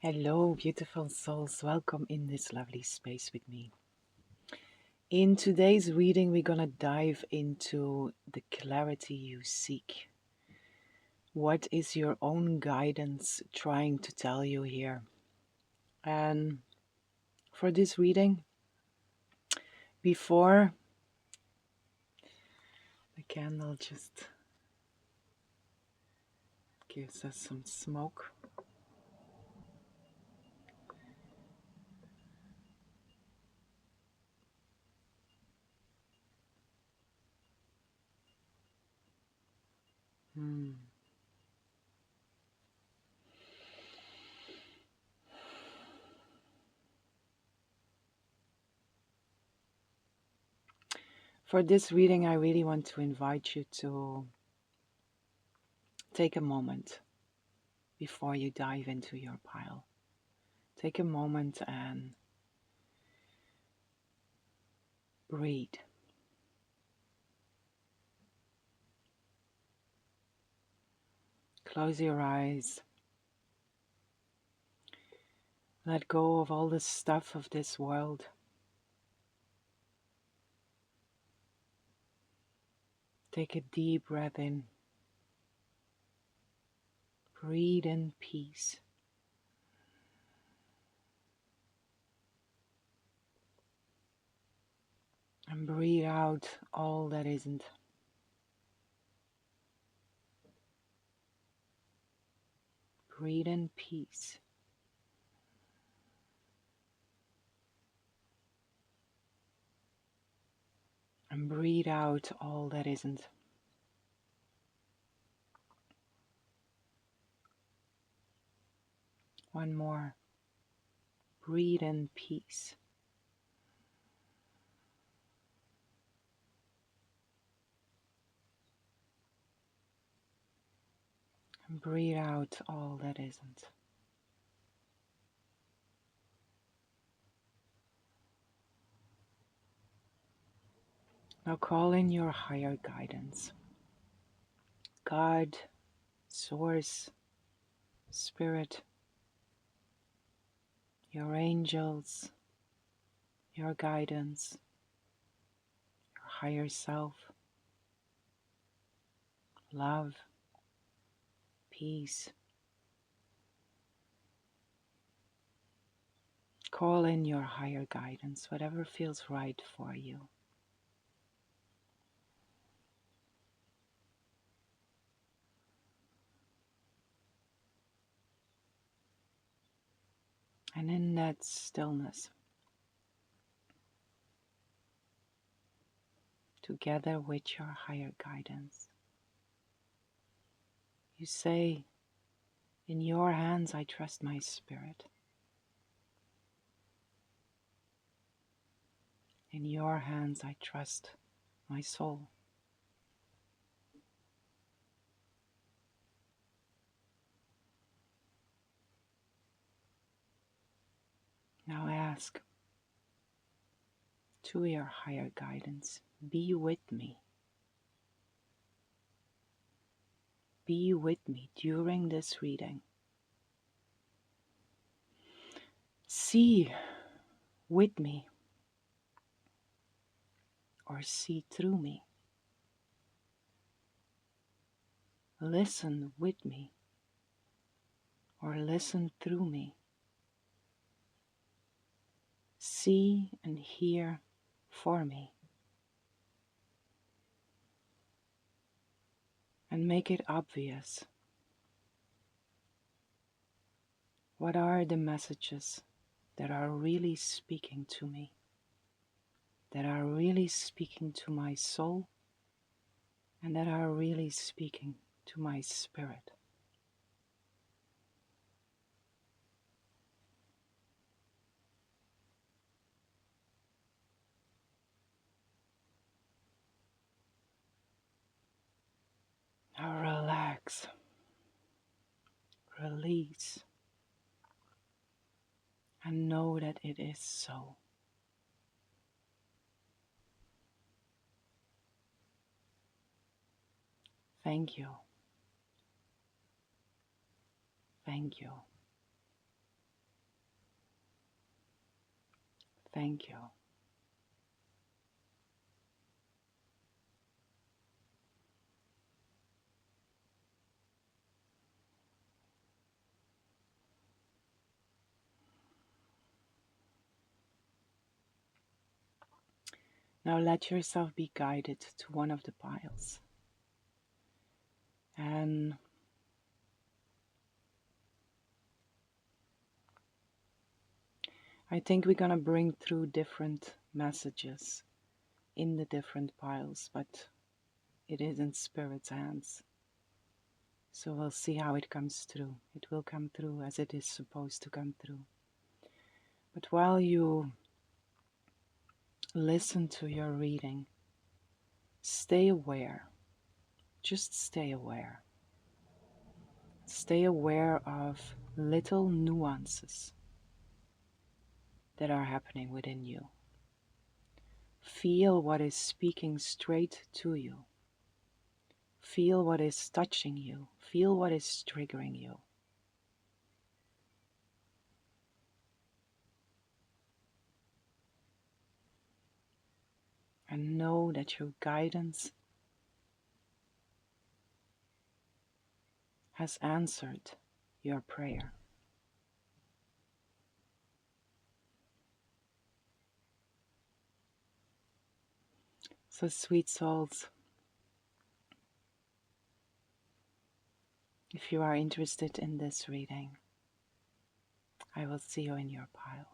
Hello, beautiful souls. Welcome in this lovely space with me. In today's reading, we're going to dive into the clarity you seek. What is your own guidance trying to tell you here? And for this reading, before the candle just gives us some smoke. For this reading, I really want to invite you to take a moment before you dive into your pile. Take a moment and breathe. Close your eyes. Let go of all the stuff of this world. Take a deep breath in. Breathe in peace. And breathe out all that isn't. Breathe in peace. And breathe out all that isn't. One more. Breathe in peace. And breathe out all that isn't. Now call in your higher guidance. God, Source, Spirit, your angels, your guidance, your higher self, love, peace. Call in your higher guidance, whatever feels right for you. And in that stillness, together with your higher guidance, you say, in your hands I trust my spirit. In your hands I trust my soul. Now ask to your higher guidance, be with me. Be with me during this reading. See with me or see through me. Listen with me or listen through me. See and hear for me. And make it obvious. What are the messages that are really speaking to me? That are really speaking to my soul? And that are really speaking to my spirit? Now relax. Release. And know that it is so. Thank you. Thank you. Thank you. Now let yourself be guided to one of the piles. And I think we're going to bring through different messages in the different piles, but it is in Spirit's hands. So we'll see how it comes through. It will come through as it is supposed to come through. But while you listen to your reading, stay aware. Just stay aware. Stay aware of little nuances that are happening within you. Feel what is speaking straight to you. Feel what is touching you. Feel what is triggering you. And know that your guidance has answered your prayer. So, sweet souls, if you are interested in this reading, I will see you in your pile.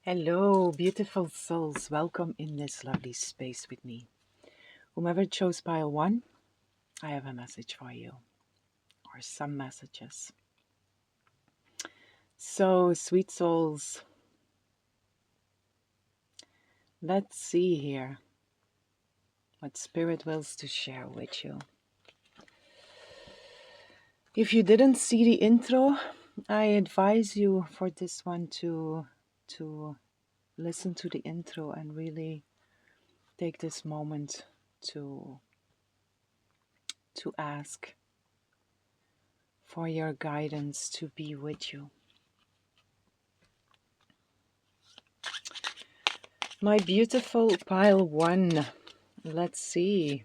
Hello, beautiful souls. Welcome in this lovely space with me. Whomever chose pile 1, I have a message for you, or some messages. So, sweet souls, let's see here what Spirit wills to share with you. If you didn't see the intro, I advise you for this one to listen to the intro and really take this moment to ask for your guidance to be with you. My beautiful pile 1, let's see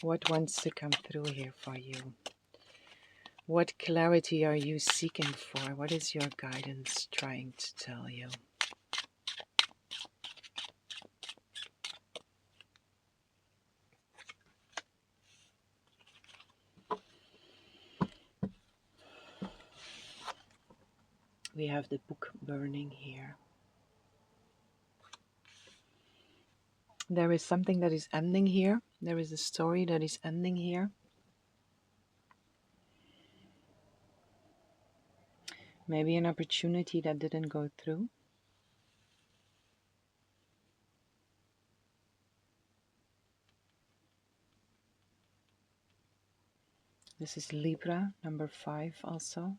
what wants to come through here for you. What clarity are you seeking for? What is your guidance trying to tell you? We have the book burning here. There is something that is ending here. There is a story that is ending here. Maybe an opportunity that didn't go through. This is Libra, number 5 also.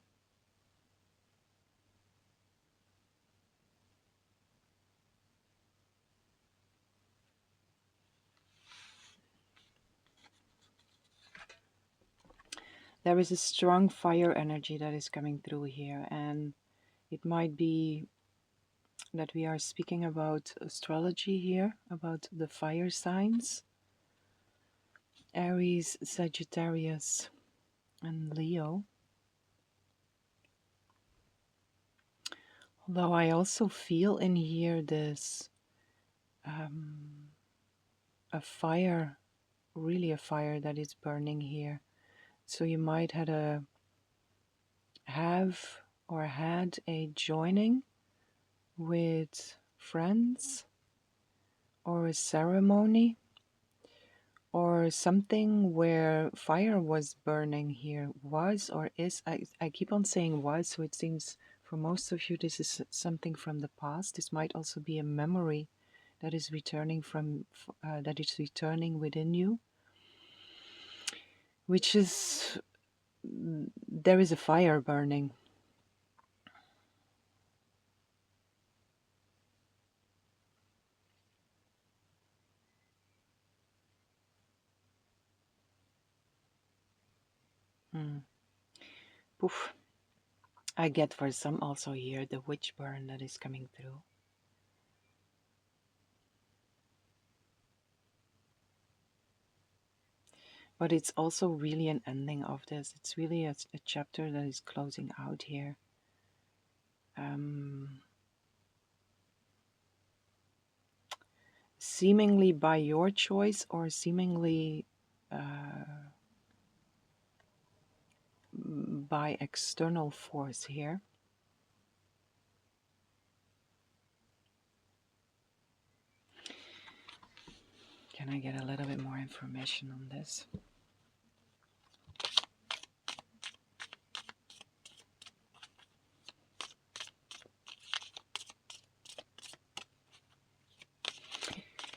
There is a strong fire energy that is coming through here, and it might be that we are speaking about astrology here, about the fire signs. Aries, Sagittarius, and Leo. Although I also feel in here this a fire, really a fire that is burning here. So you might have had a joining with friends or a ceremony or something where fire was burning here. Was or is, I keep on saying was, so it seems for most of you this is something from the past. This might also be a memory that is returning within you, which is, there is a fire burning. Poof. I get for some also here the witch burn that is coming through. But it's also really an ending of this. It's really a chapter that is closing out here. Seemingly by your choice or seemingly by external force here. Can I get a little bit more information on this?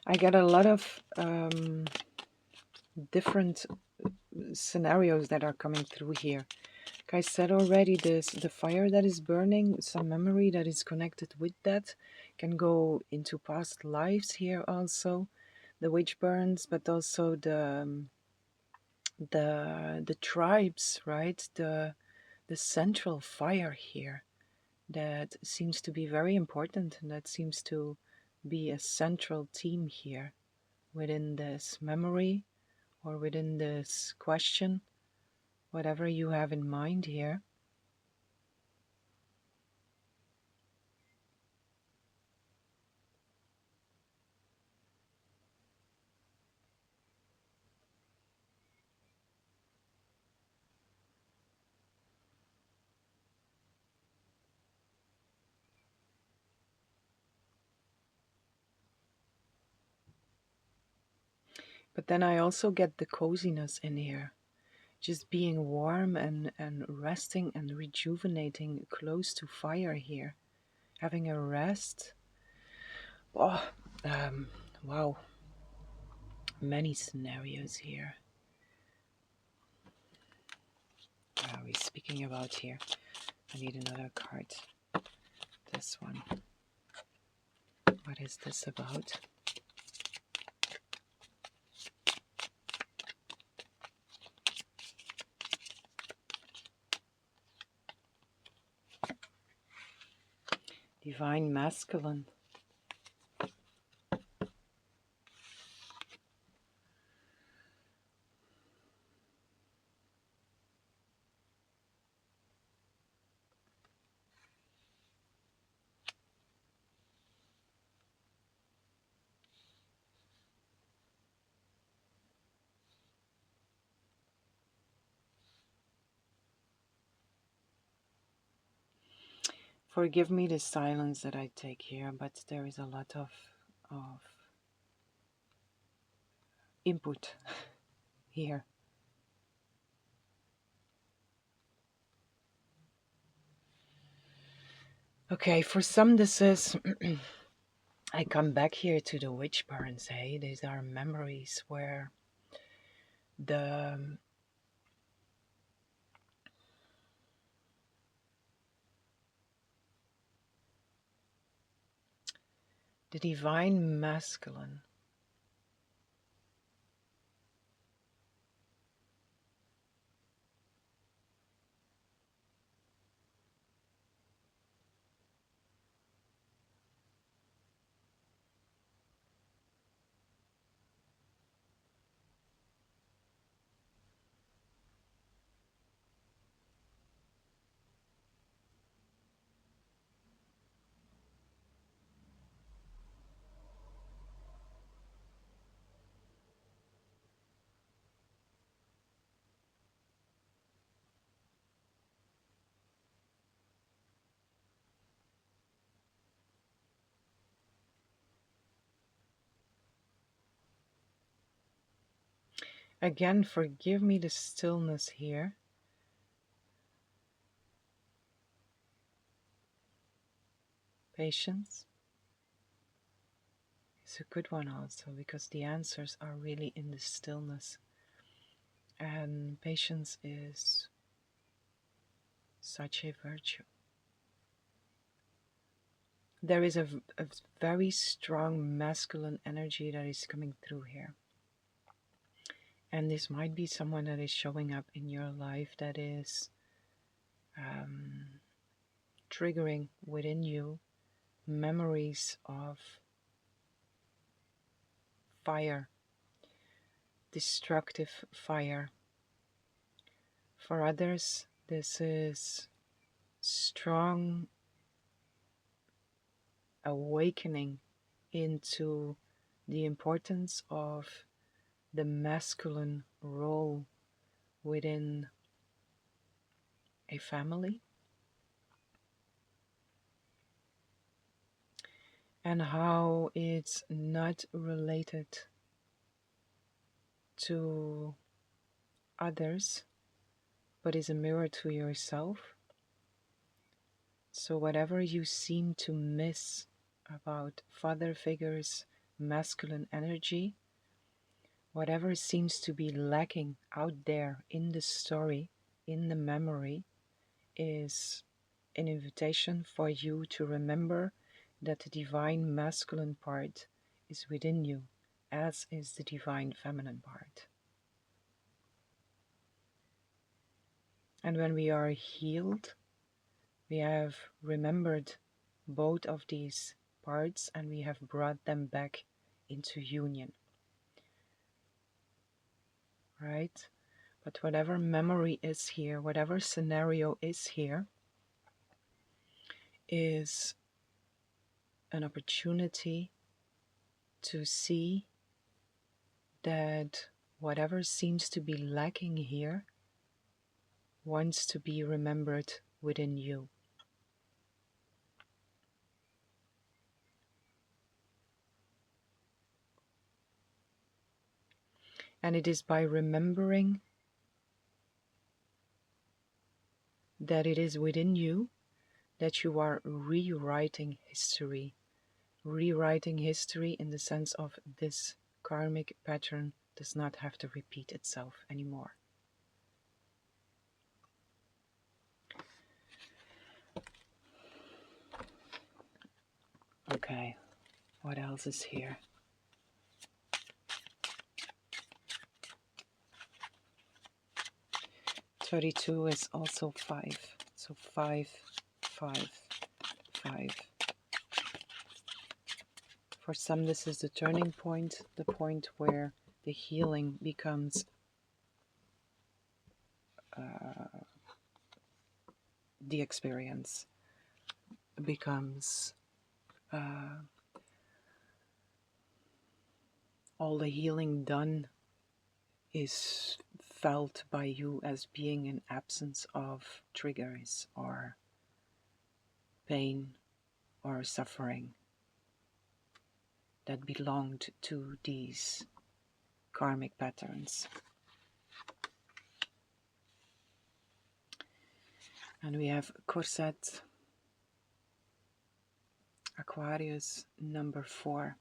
I get a lot of different scenarios that are coming through here. Like I said already, the fire that is burning, some memory that is connected with that, can go into past lives here also. The witch burns, but also the tribes, right? The central fire here that seems to be very important, and that seems to be a central theme here within this memory or within this question, whatever you have in mind here. But then I also get the coziness in here, just being warm and resting and rejuvenating close to fire here, having a rest. Oh, wow, many scenarios here. What are we speaking about here? I need another card. This one. What is this about? Divine masculine. Forgive me the silence that I take here, but there is a lot of input here. Okay, for some this is I come back here to the witch burns, hey? These are memories where the divine masculine again. Forgive me the stillness here. Patience is a good one also, because the answers are really in the stillness, and patience is such a virtue. There is a very strong masculine energy that is coming through here. And this might be someone that is showing up in your life that is triggering within you memories of fire, destructive fire. For others, this is strong awakening into the importance of the masculine role within a family, and how it's not related to others but is a mirror to yourself. So whatever you seem to miss about father figures, masculine energy, whatever seems to be lacking out there in the story, in the memory, is an invitation for you to remember that the divine masculine part is within you, as is the divine feminine part. And when we are healed, we have remembered both of these parts and we have brought them back into union. Right? But whatever memory is here, whatever scenario is here, is an opportunity to see that whatever seems to be lacking here wants to be remembered within you. And it is by remembering that it is within you that you are rewriting history. Rewriting history in the sense of this karmic pattern does not have to repeat itself anymore. Okay, what else is here? "32 is also 5. So 5, 5, 5. For some, this is the turning point, the point where the healing becomes the experience, becomes all the healing done is felt by you as being an absence of triggers or pain or suffering that belonged to these karmic patterns. And we have corset, Aquarius, number 4.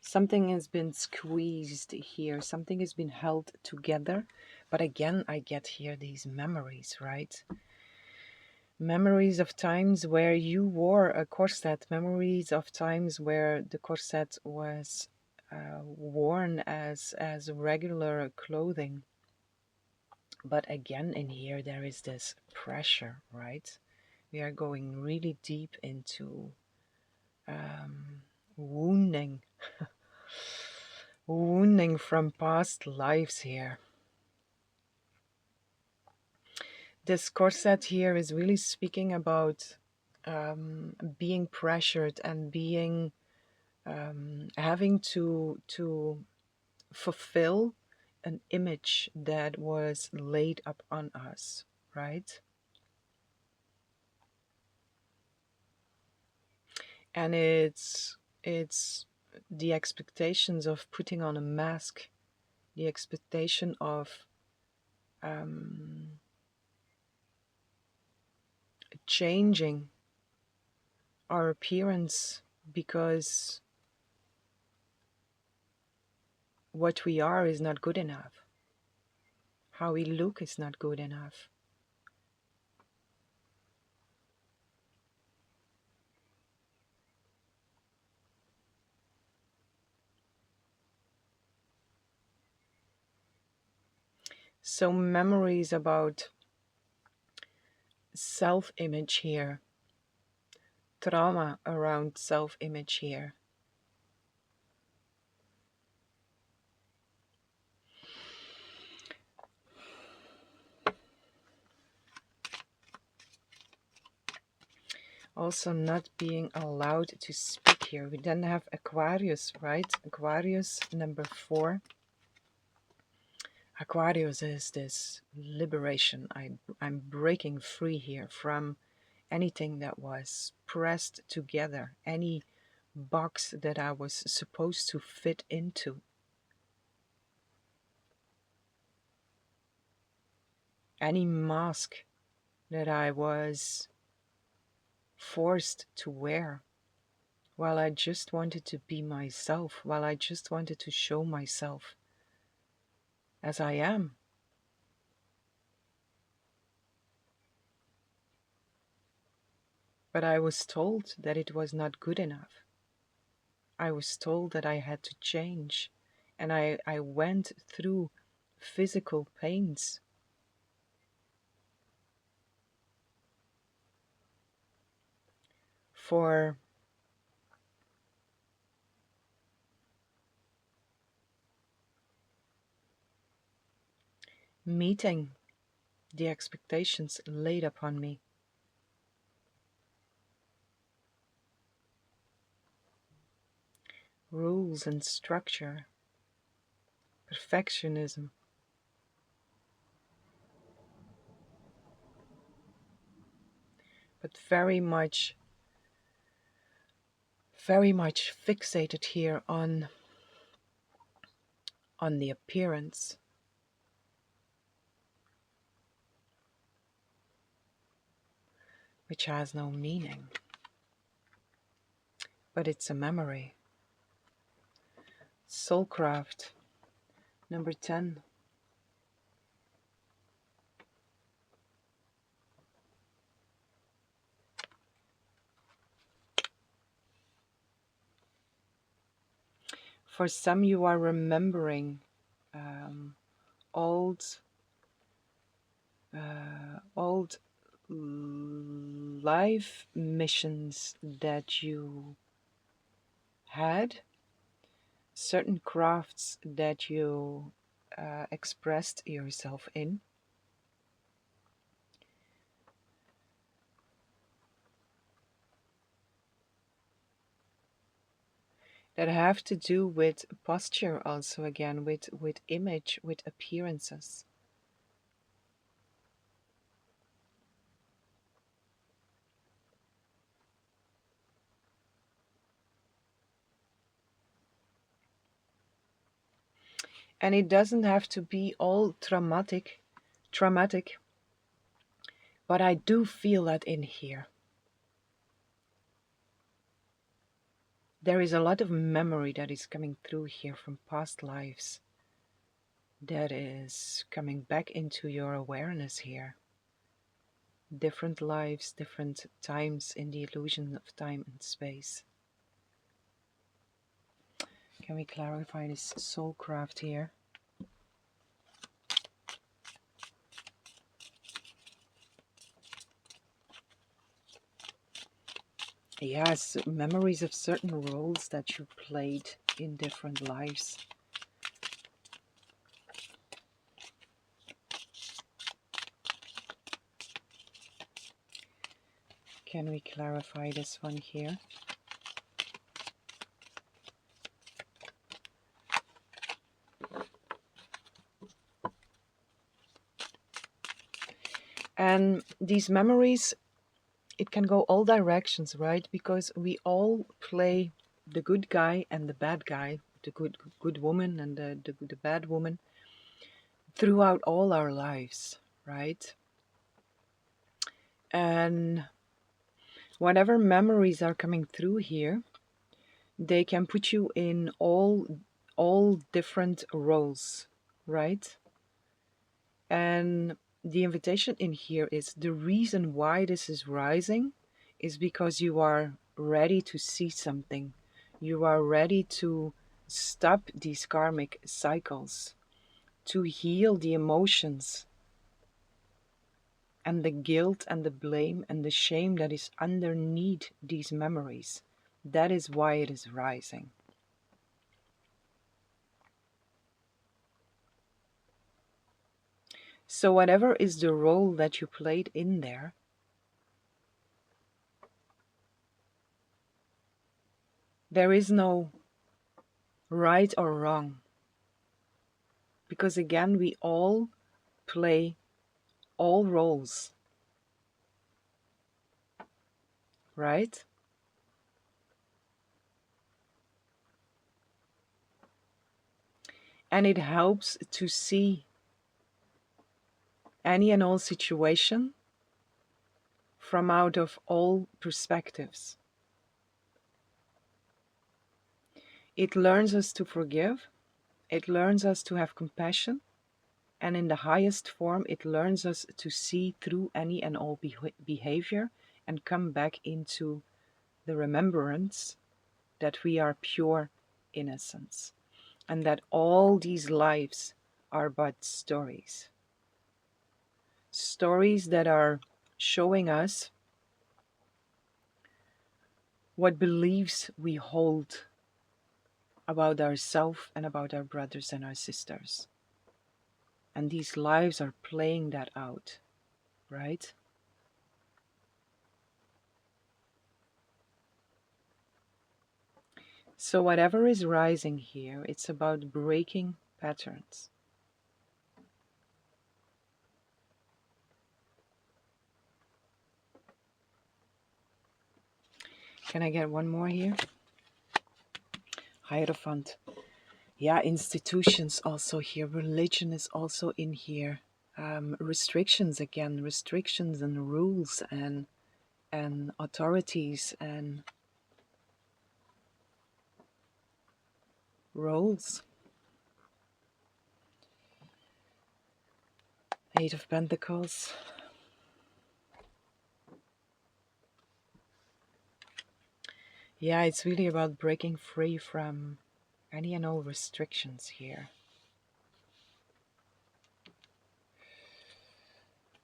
Something has been squeezed here, something has been held together, but again I get here these memories, right? Memories of times where you wore a corset, memories of times where the corset was worn as regular clothing. But again in here there is this pressure, right? We are going really deep into wounding wounding from past lives here. This corset here is really speaking about being pressured and being having to fulfill an image that was laid up on us, right? And it's the expectations of putting on a mask, the expectation of changing our appearance because what we are is not good enough. How we look is not good enough. So memories about self-image here, trauma around self-image here. Also not being allowed to speak here. We then have Aquarius, right? Aquarius number 4. Aquarius is this liberation. I'm breaking free here from anything that was pressed together, any box that I was supposed to fit into, any mask that I was forced to wear, while I just wanted to be myself, while I just wanted to show myself as I am. But I was told that it was not good enough. I was told that I had to change, and I went through physical pains for meeting the expectations laid upon me. Rules and structure, perfectionism. But very much fixated here on the appearance, which has no meaning, but it's a memory. Soulcraft number 10. For some, you are remembering old life missions that you had, certain crafts that you expressed yourself in, that have to do with posture, also again with image, with appearances. And it doesn't have to be all traumatic, but I do feel that in here. There is a lot of memory that is coming through here from past lives that is coming back into your awareness here. Different lives, different times in the illusion of time and space. Can we clarify this soulcraft here? Yes, memories of certain roles that you played in different lives. Can we clarify this one here? And these memories, it can go all directions, right? Because we all play the good guy and the bad guy, the good woman and the bad woman throughout all our lives, right? And whatever memories are coming through here, they can put you in all different roles, right? And the invitation in here is the reason why this is rising is because you are ready to see something. You are ready to stop these karmic cycles. to heal the emotions and the guilt and the blame and the shame that is underneath these memories. That is why it is rising. So whatever is the role that you played in there, there is no right or wrong. Because again, we all play all roles, right? And it helps to see any and all situation from out of all perspectives. It learns us to forgive, it learns us to have compassion, and in the highest form, it learns us to see through any and all behavior and come back into the remembrance that we are pure innocence and that all these lives are but stories. Stories that are showing us what beliefs we hold about ourselves and about our brothers and our sisters. And these lives are playing that out, right? So whatever is rising here, it's about breaking patterns. Can I get one more here? Hierophant. Yeah, institutions also here. Religion is also in here. Restrictions again, restrictions and rules and authorities and roles. Eight of Pentacles. Yeah, it's really about breaking free from any and all restrictions here.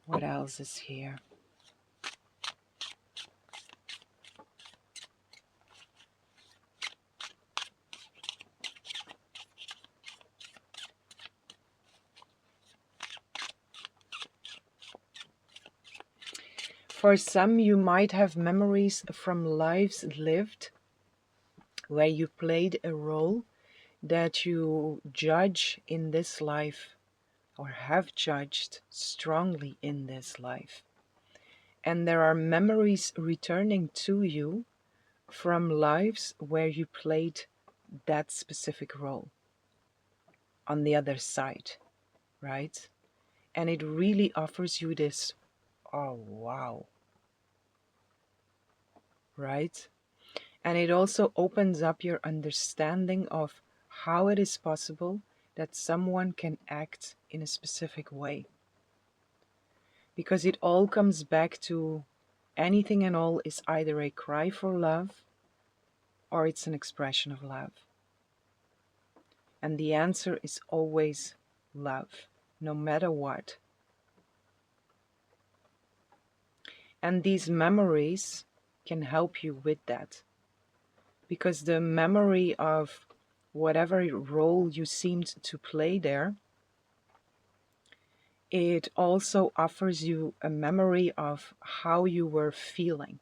What else is here? For some, you might have memories from lives lived where you played a role that you judge in this life or have judged strongly in this life. And there are memories returning to you from lives where you played that specific role on the other side, right? And it really offers you this, oh wow, right? And it also opens up your understanding of how it is possible that someone can act in a specific way. Because it all comes back to anything and all is either a cry for love or it's an expression of love. And the answer is always love, no matter what. And these memories can help you with that. Because the memory of whatever role you seemed to play there, it also offers you a memory of how you were feeling.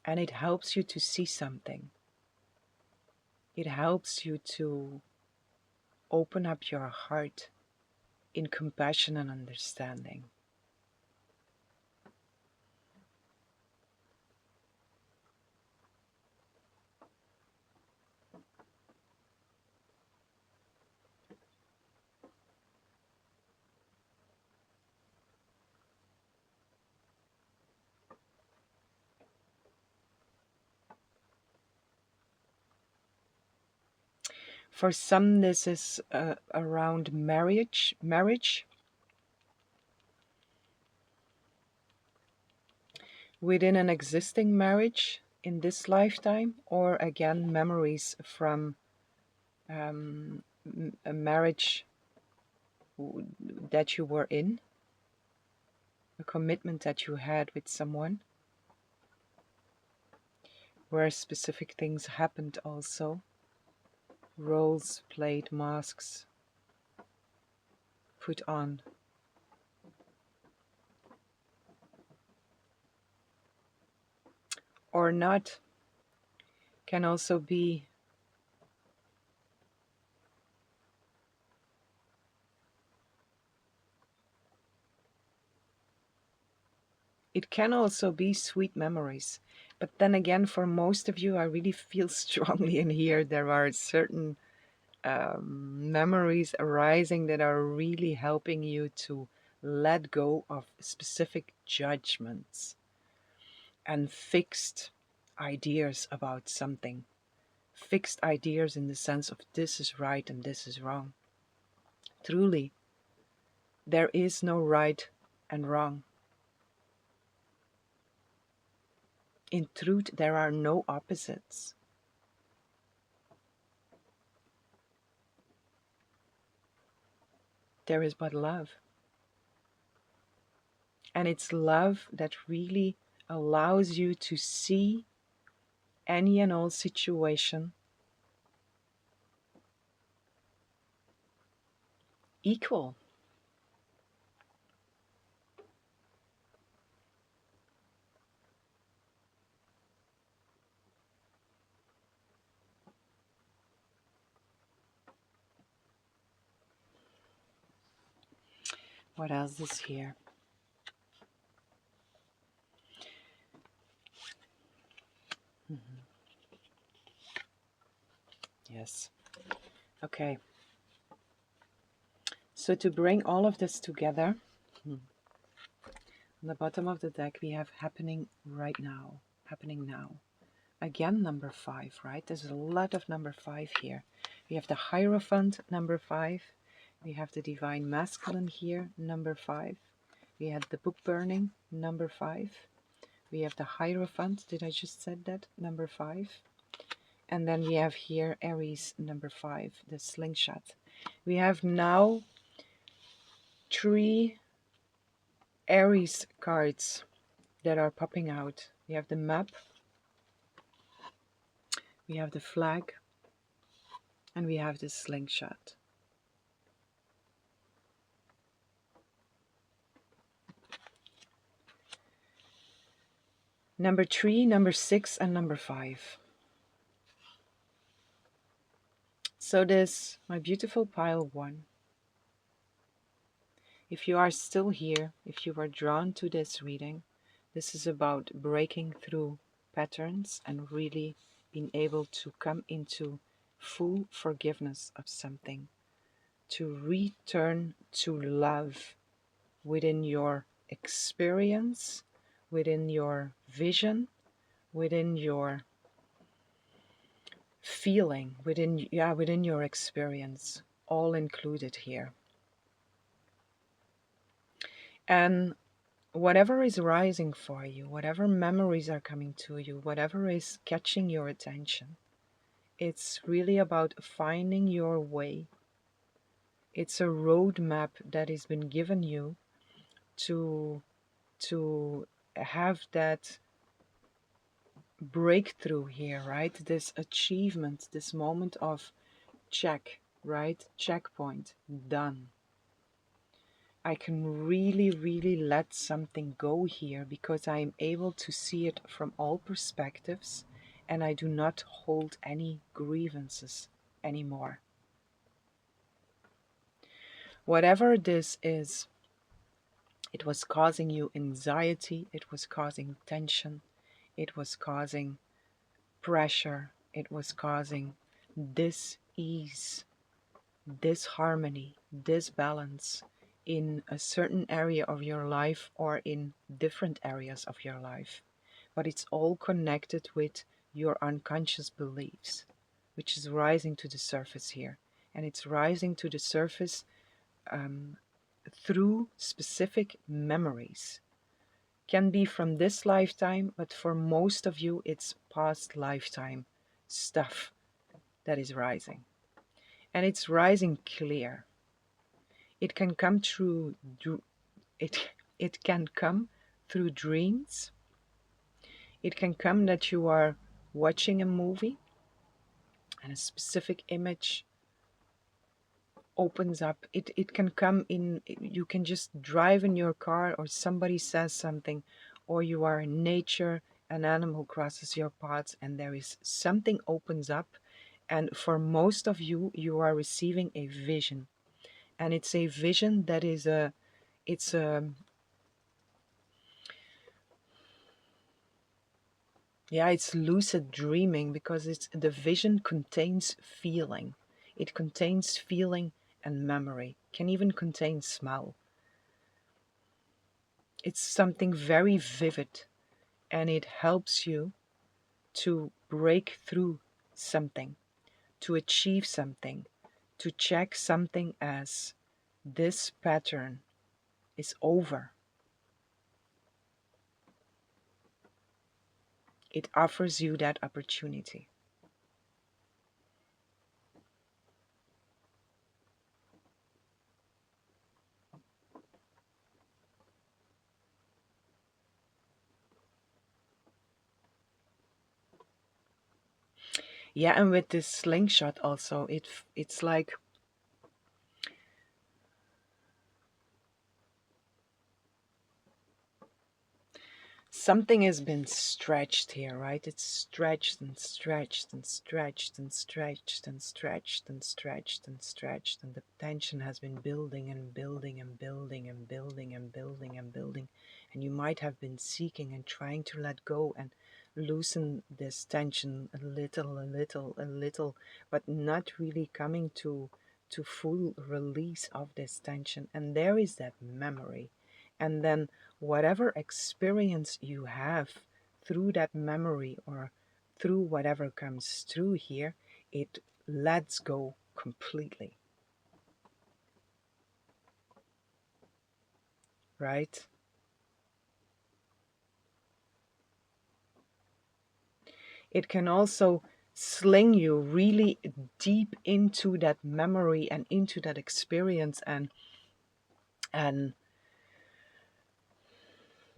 And it helps you to see something. It helps you to open up your heart in compassion and understanding. For some, this is around marriage. Within an existing marriage, in this lifetime, or again memories from a marriage that you were in, a commitment that you had with someone, where specific things happened also, roles played, masks put on. Or not, can also be it can also be sweet memories. But then again, for most of you, I really feel strongly in here there are certain memories arising that are really helping you to let go of specific judgments and fixed ideas about something. Fixed ideas in the sense of this is right and this is wrong. Truly, there is no right and wrong. In truth, there are no opposites. There is but love. And it's love that really allows you to see any and all situation equal. What else is here? Yes. Okay. So to bring all of this together, on the bottom of the deck we have happening right now. Happening now. Again, number 5, right? There's a lot of number 5 here. We have the Hierophant, number 5. We have the Divine Masculine here, number 5. We have the Book Burning, number 5. We have the Hierophant, did I just said that? Number 5. And then we have here Aries, number 5, the Slingshot. We have now 3 Aries cards that are popping out. We have the Map, we have the Flag, and we have the Slingshot. Number 3, number 6, and number 5. So this, my beautiful pile 1. If you are still here, if you are drawn to this reading, this is about breaking through patterns and really being able to come into full forgiveness of something, to return to love within your experience, within your vision, within your feeling, within your experience, all included here. And whatever is rising for you, whatever memories are coming to you, whatever is catching your attention, it's really about finding your way. It's a roadmap that has been given you to have that breakthrough here, right? This achievement, this moment of check, right? Checkpoint, done. I can really, really let something go here because I am able to see it from all perspectives and I do not hold any grievances anymore. Whatever this is, it was causing you anxiety, it was causing tension, it was causing pressure, it was causing dis-ease, disharmony, disbalance in a certain area of your life or in different areas of your life. But it's all connected with your unconscious beliefs, which is rising to the surface here. And it's rising to the surface through specific memories. Can be from this lifetime, but for most of you, it's past lifetime stuff that is rising. And it's rising clear. It can come through it it can come through dreams. It can come that you are watching a movie and a specific image opens up. It can come in, you can just drive in your car, or somebody says something, or you are in nature, an animal crosses your path and there is something opens up. And for most of you, you are receiving a vision. And it's a vision that is it's a yeah, it's lucid dreaming, because it's the vision contains feeling. It contains feeling and memory. Can even contain smell. It's something very vivid, and it helps you to break through something, to achieve something, to check something as this pattern is over. It offers you that opportunity. Yeah, and with this slingshot also, it's like something has been stretched here, right? It's stretched and stretched and stretched and stretched and stretched and stretched and stretched, and the tension has been building and building and building and building and building and building. And you might have been seeking and trying to let go and loosen this tension a little, a little, a little, but not really coming to full release of this tension. And there is that memory. And then whatever experience you have through that memory, or through whatever comes through here, it lets go completely, right? It can also sling you really deep into that memory and into that experience, and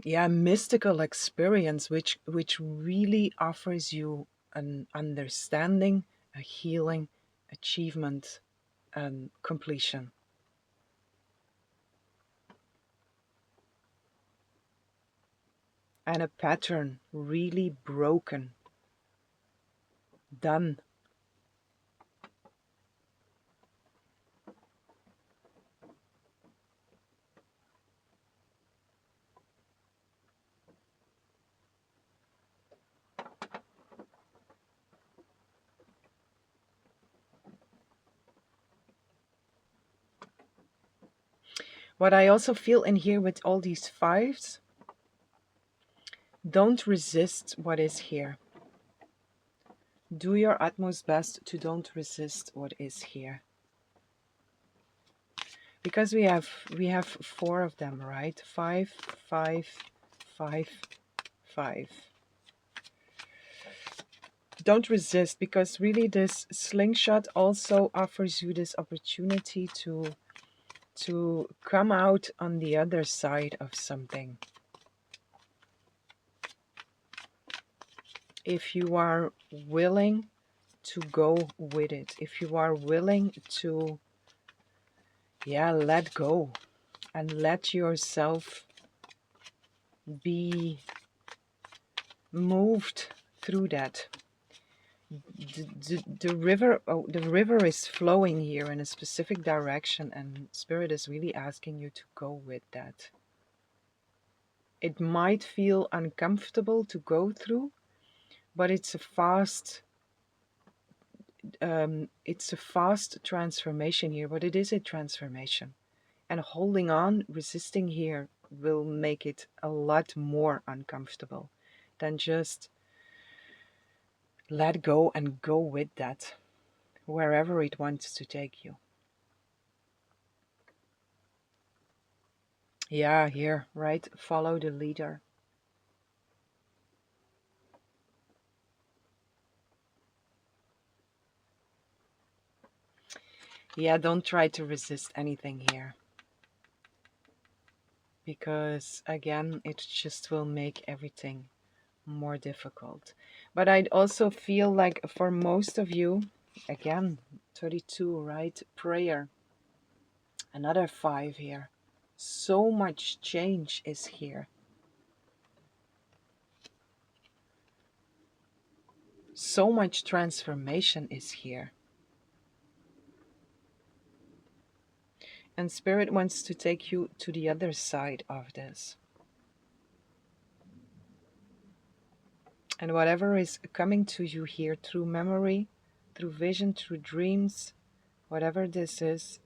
yeah, mystical experience, which really offers you an understanding, a healing, achievement, and completion. And a pattern really broken, done. What I also feel in here with all these fives, don't resist what is here. Do your utmost best to don't resist what is here. Because we have four of them, right? Five, five, five, five. Don't resist, because really this slingshot also offers you this opportunity to come out on the other side of something. If you are willing to go with it, if you are willing to, yeah, let go and let yourself be moved through that. The river, the river is flowing here in a specific direction, and Spirit is really asking you to go with that. It might feel uncomfortable to go through, but it's a fast transformation here. But it is a transformation, and holding on, resisting here will make it a lot more uncomfortable than just let go and go with that wherever it wants to take you. Yeah, here, right? Follow the leader. Yeah, don't try to resist anything here, because again, it just will make everything more difficult. But I'd also feel like for most of you, again, 32, right? Prayer, another 5 here. So much change is here. So much transformation is here. And Spirit wants to take you to the other side of this. And whatever is coming to you here through memory, through vision, through dreams, whatever this is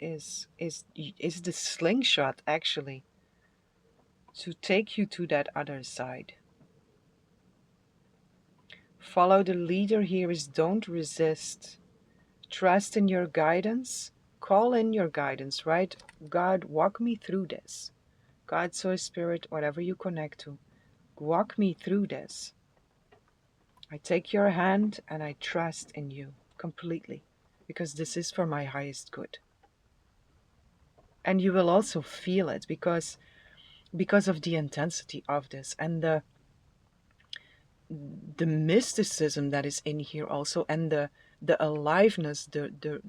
the slingshot actually to take you to that other side. Follow the leader here is don't resist. Trust in your guidance. Call in your guidance, right? God, walk me through this. God, Soul, Spirit, whatever you connect to, walk me through this. I take your hand and I trust in you completely, because this is for my highest good. And you will also feel it because of the intensity of this and the mysticism that is in here also, and the aliveness, the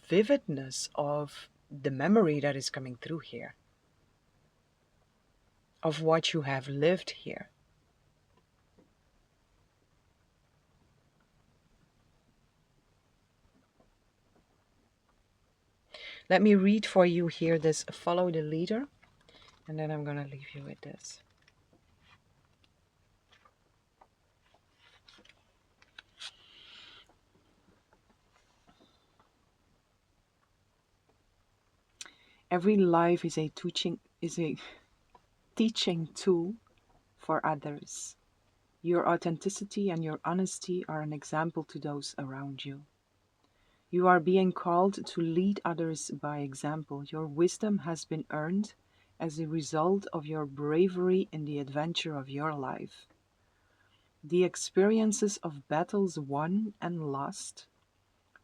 vividness of the memory that is coming through here, of what you have lived here. Let me read for you here this follow the leader, and then I'm going to leave you with this. Every life is a teaching tool for others. Your authenticity and your honesty are an example to those around you. You are being called to lead others by example. Your wisdom has been earned as a result of your bravery in the adventure of your life. The experiences of battles won and lost,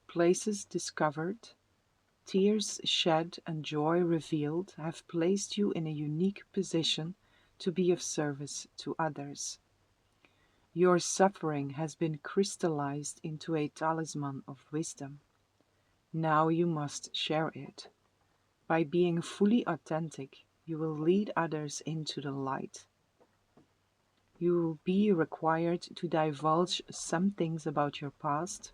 places discovered, tears shed, and joy revealed have placed you in a unique position to be of service to others. Your suffering has been crystallized into a talisman of wisdom. Now you must share it. By being fully authentic, you will lead others into the light. You will be required to divulge some things about your past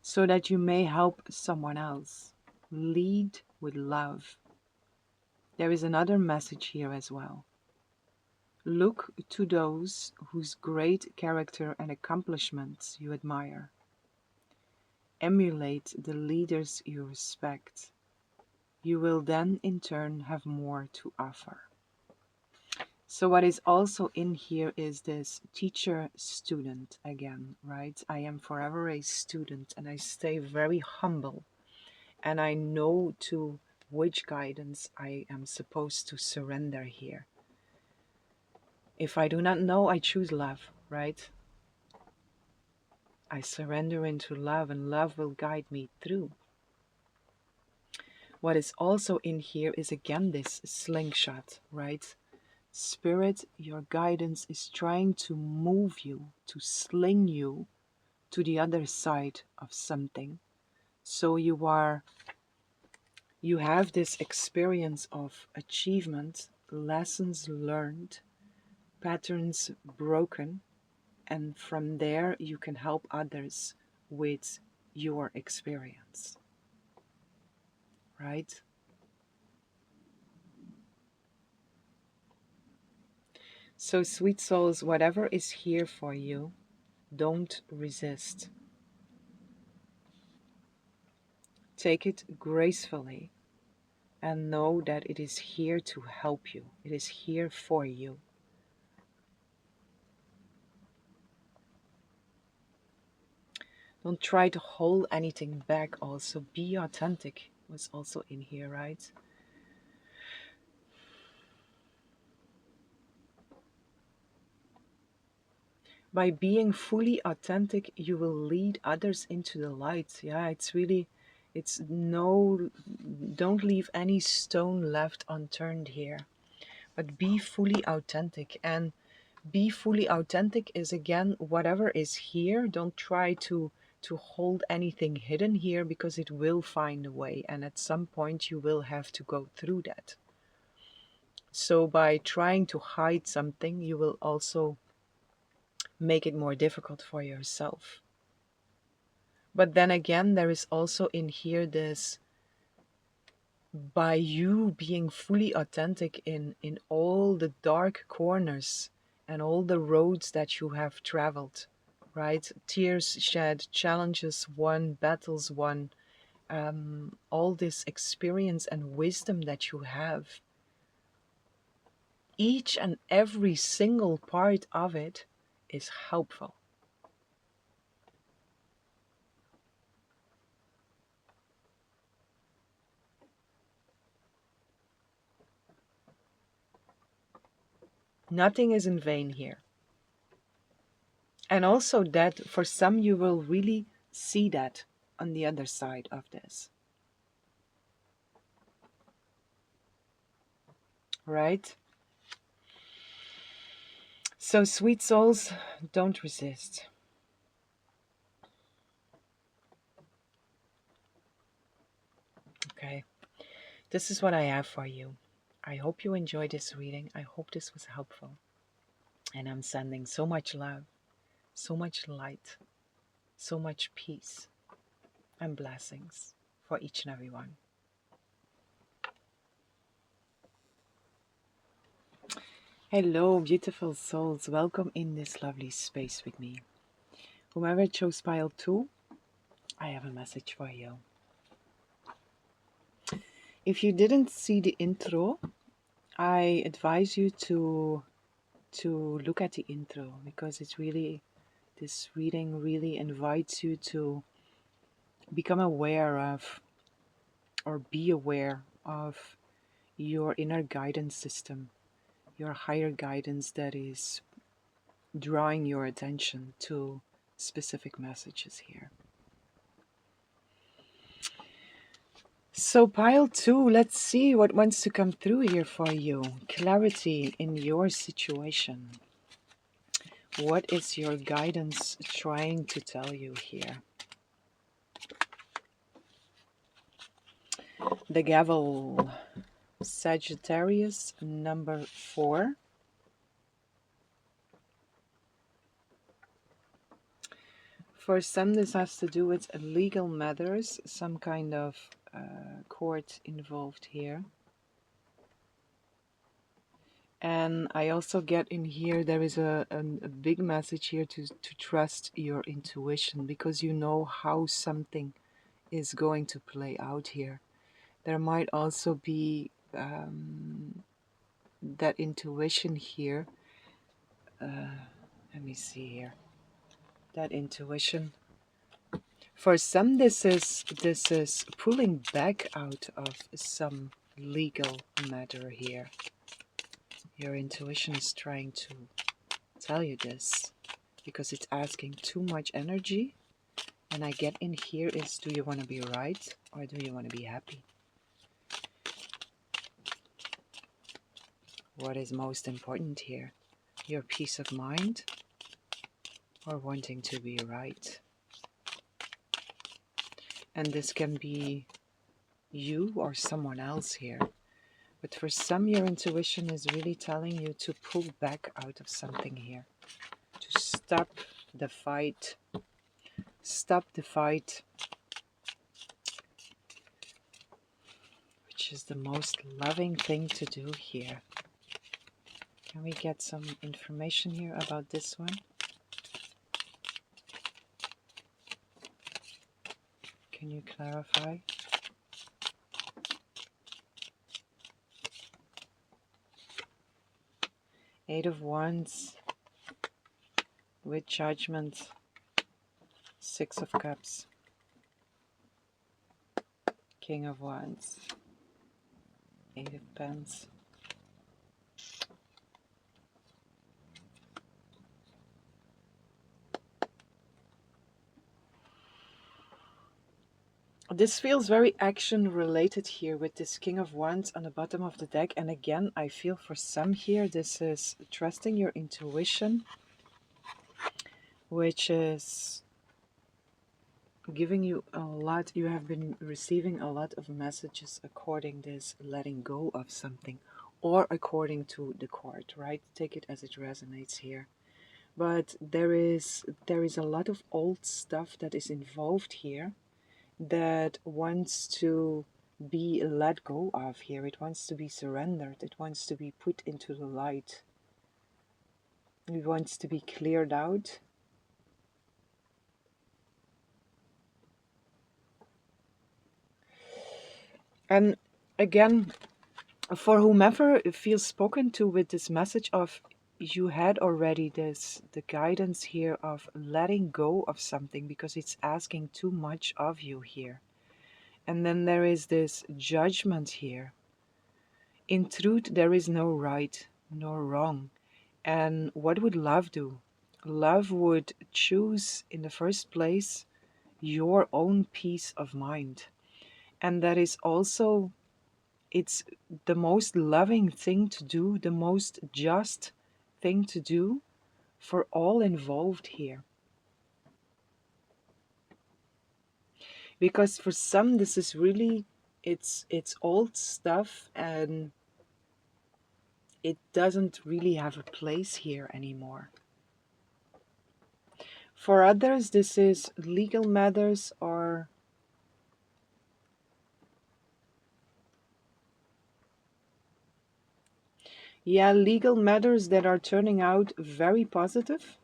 so that you may help someone else. Lead with love. There is another message here as well. Look to those whose great character and accomplishments you admire. Emulate the leaders you respect. You will then in turn have more to offer. So what is also in here is this teacher-student again, right? I am forever a student and I stay very humble, and I know to which guidance I am supposed to surrender here. If I do not know, I choose love, right? I surrender into love and love will guide me through. What is also in here is again this slingshot, right? Spirit, your guidance is trying to move you, to sling you to the other side of something. So you have this experience of achievement, lessons learned, patterns broken, and from there you can help others with your experience, right? So, sweet souls, whatever is here for you, don't resist. Take it gracefully and know that it is here to help you. It is here for you. Don't try to hold anything back also. Be authentic was also in here, right? By being fully authentic, you will lead others into the light. Yeah, it's really It's no, don't leave any stone left unturned here, but be fully authentic. And be fully authentic is, again, whatever is here. Don't try to hold anything hidden here, because it will find a way, and at some point you will have to go through that. So by trying to hide something, you will also make it more difficult for yourself. But then again, there is also in here this, by you being fully authentic in all the dark corners and all the roads that you have traveled, right? Tears shed, challenges won, battles won, all this experience and wisdom that you have, each and every single part of it is helpful. Nothing is in vain here. And also that for some you will really see that on the other side of this. Right? So sweet souls, don't resist. Okay? This is what I have for you. I hope you enjoyed this reading. I hope this was helpful. And I'm sending so much love, so much light, so much peace and blessings for each and every one. Hello, beautiful souls. Welcome in this lovely space with me. Whoever chose pile 2, I have a message for you. If you didn't see the intro, I advise you to look at the intro, because it's really, this reading really invites you to become aware of, or be aware of, your inner guidance system, your higher guidance that is drawing your attention to specific messages here. So pile 2, let's see what wants to come through here for you. Clarity in your situation. What is your guidance trying to tell you here? The Gavel, Sagittarius, number 4. For some, this has to do with legal matters, some kind of court involved here. And I also get in here, there is a big message here to trust your intuition, because you know how something is going to play out here. There might also be that intuition here. Let me see here. That intuition. For some, this is pulling back out of some legal matter here. Your intuition is trying to tell you this, because it's asking too much energy. And I get in here is, do you want to be right, or do you want to be happy? What is most important here? Your peace of mind, or wanting to be right? And this can be you or someone else here. But for some, your intuition is really telling you to pull back out of something here. To stop the fight. Stop the fight. Which is the most loving thing to do here. Can we get some information here about this one? Can you clarify? Eight of Wands with Judgment, Six of Cups, King of Wands, Eight of Pens, This feels very action related here with this King of Wands on the bottom of the deck. And again, I feel for some here, this is trusting your intuition, which is giving you a lot. You have been receiving a lot of messages according this letting go of something, or according to the card, right? Take it as it resonates here. But there is a lot of old stuff that is involved here that wants to be let go of here. It wants to be surrendered. It wants to be put into the light. It wants to be cleared out. And again, for whomever feels spoken to with this message of, you had already the guidance here of letting go of something because it's asking too much of you here. And then there is this judgment here. In truth, there is no right nor wrong. And what would love do? Love would choose in the first place your own peace of mind. And that is also, it's the most loving thing to do, the most just thing to do for all involved here. Because for some, this is really, it's old stuff and it doesn't really have a place here anymore. For others, this is legal matters or legal matters that are turning out very positive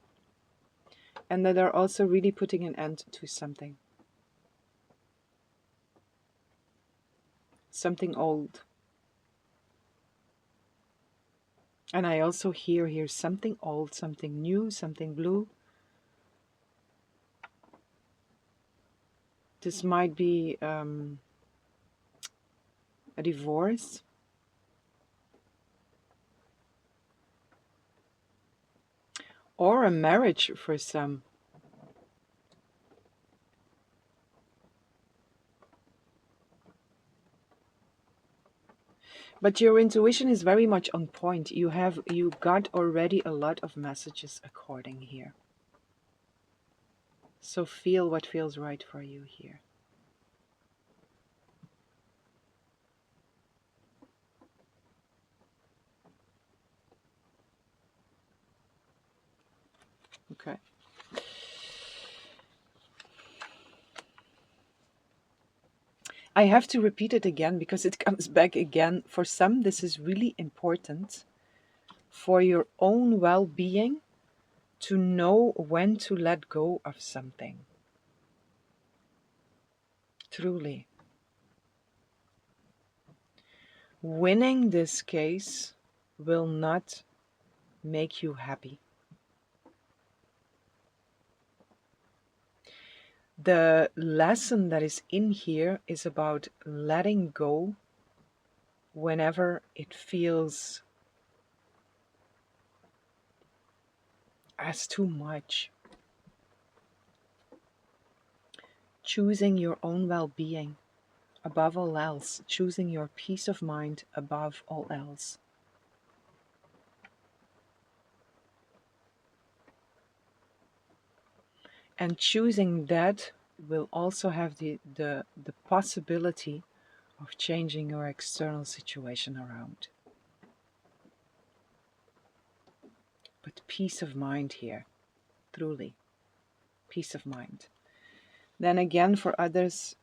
and that are also really putting an end to something. Something old. And I also hear here something old, something new, something blue. This might be a divorce. Or a marriage for some. But your intuition is very much on point. You got already a lot of messages according here. So feel what feels right for you here. Okay. I have to repeat it again because it comes back again. For some, this is really important for your own well-being to know when to let go of something. Truly. Winning this case will not make you happy. The lesson that is in here is about letting go whenever it feels as too much. Choosing your own well-being above all else, choosing your peace of mind above all else. And choosing that will also have the possibility of changing your external situation around. But peace of mind here, truly, peace of mind. Then again, for others,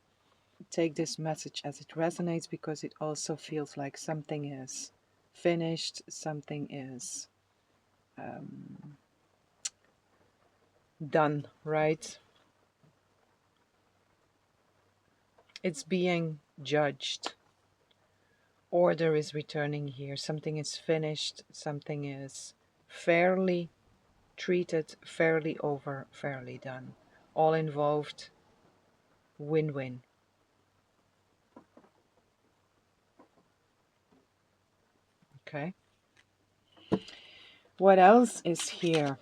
take this message as it resonates because it also feels like something is finished, something is done, right? It's being judged. Order is returning here. Something is finished, something is fairly treated, fairly over, fairly done. All involved, win-win. Okay. What else is here?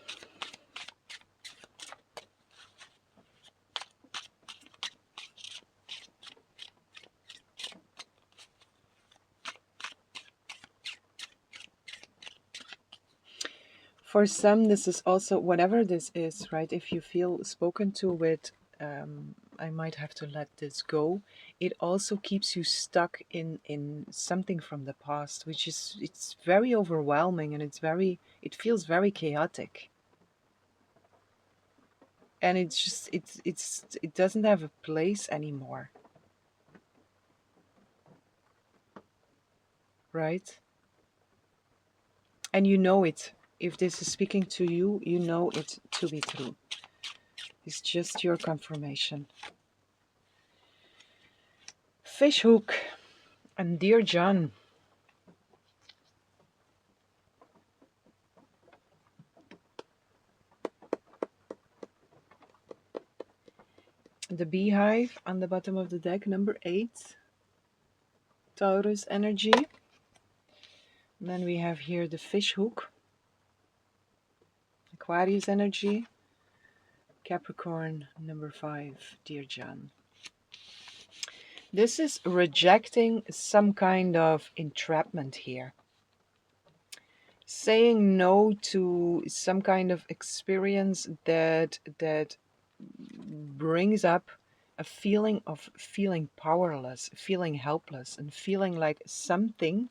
For some, this is also, whatever this is, right? If you feel spoken to with, I might have to let this go. It also keeps you stuck in something from the past, which is, it's very overwhelming, and it feels very chaotic. And it's just, it doesn't have a place anymore, right? And you know it. If this is speaking to you, you know it to be true. It's just your confirmation. Fishhook and Dear John. The beehive on the bottom of the deck, number 8. Taurus energy. And then we have here the fishhook. Aquarius energy. Capricorn, number 5. Dear John. This is rejecting some kind of entrapment here. Saying no to some kind of experience that brings up a feeling of feeling powerless, feeling helpless, and feeling like something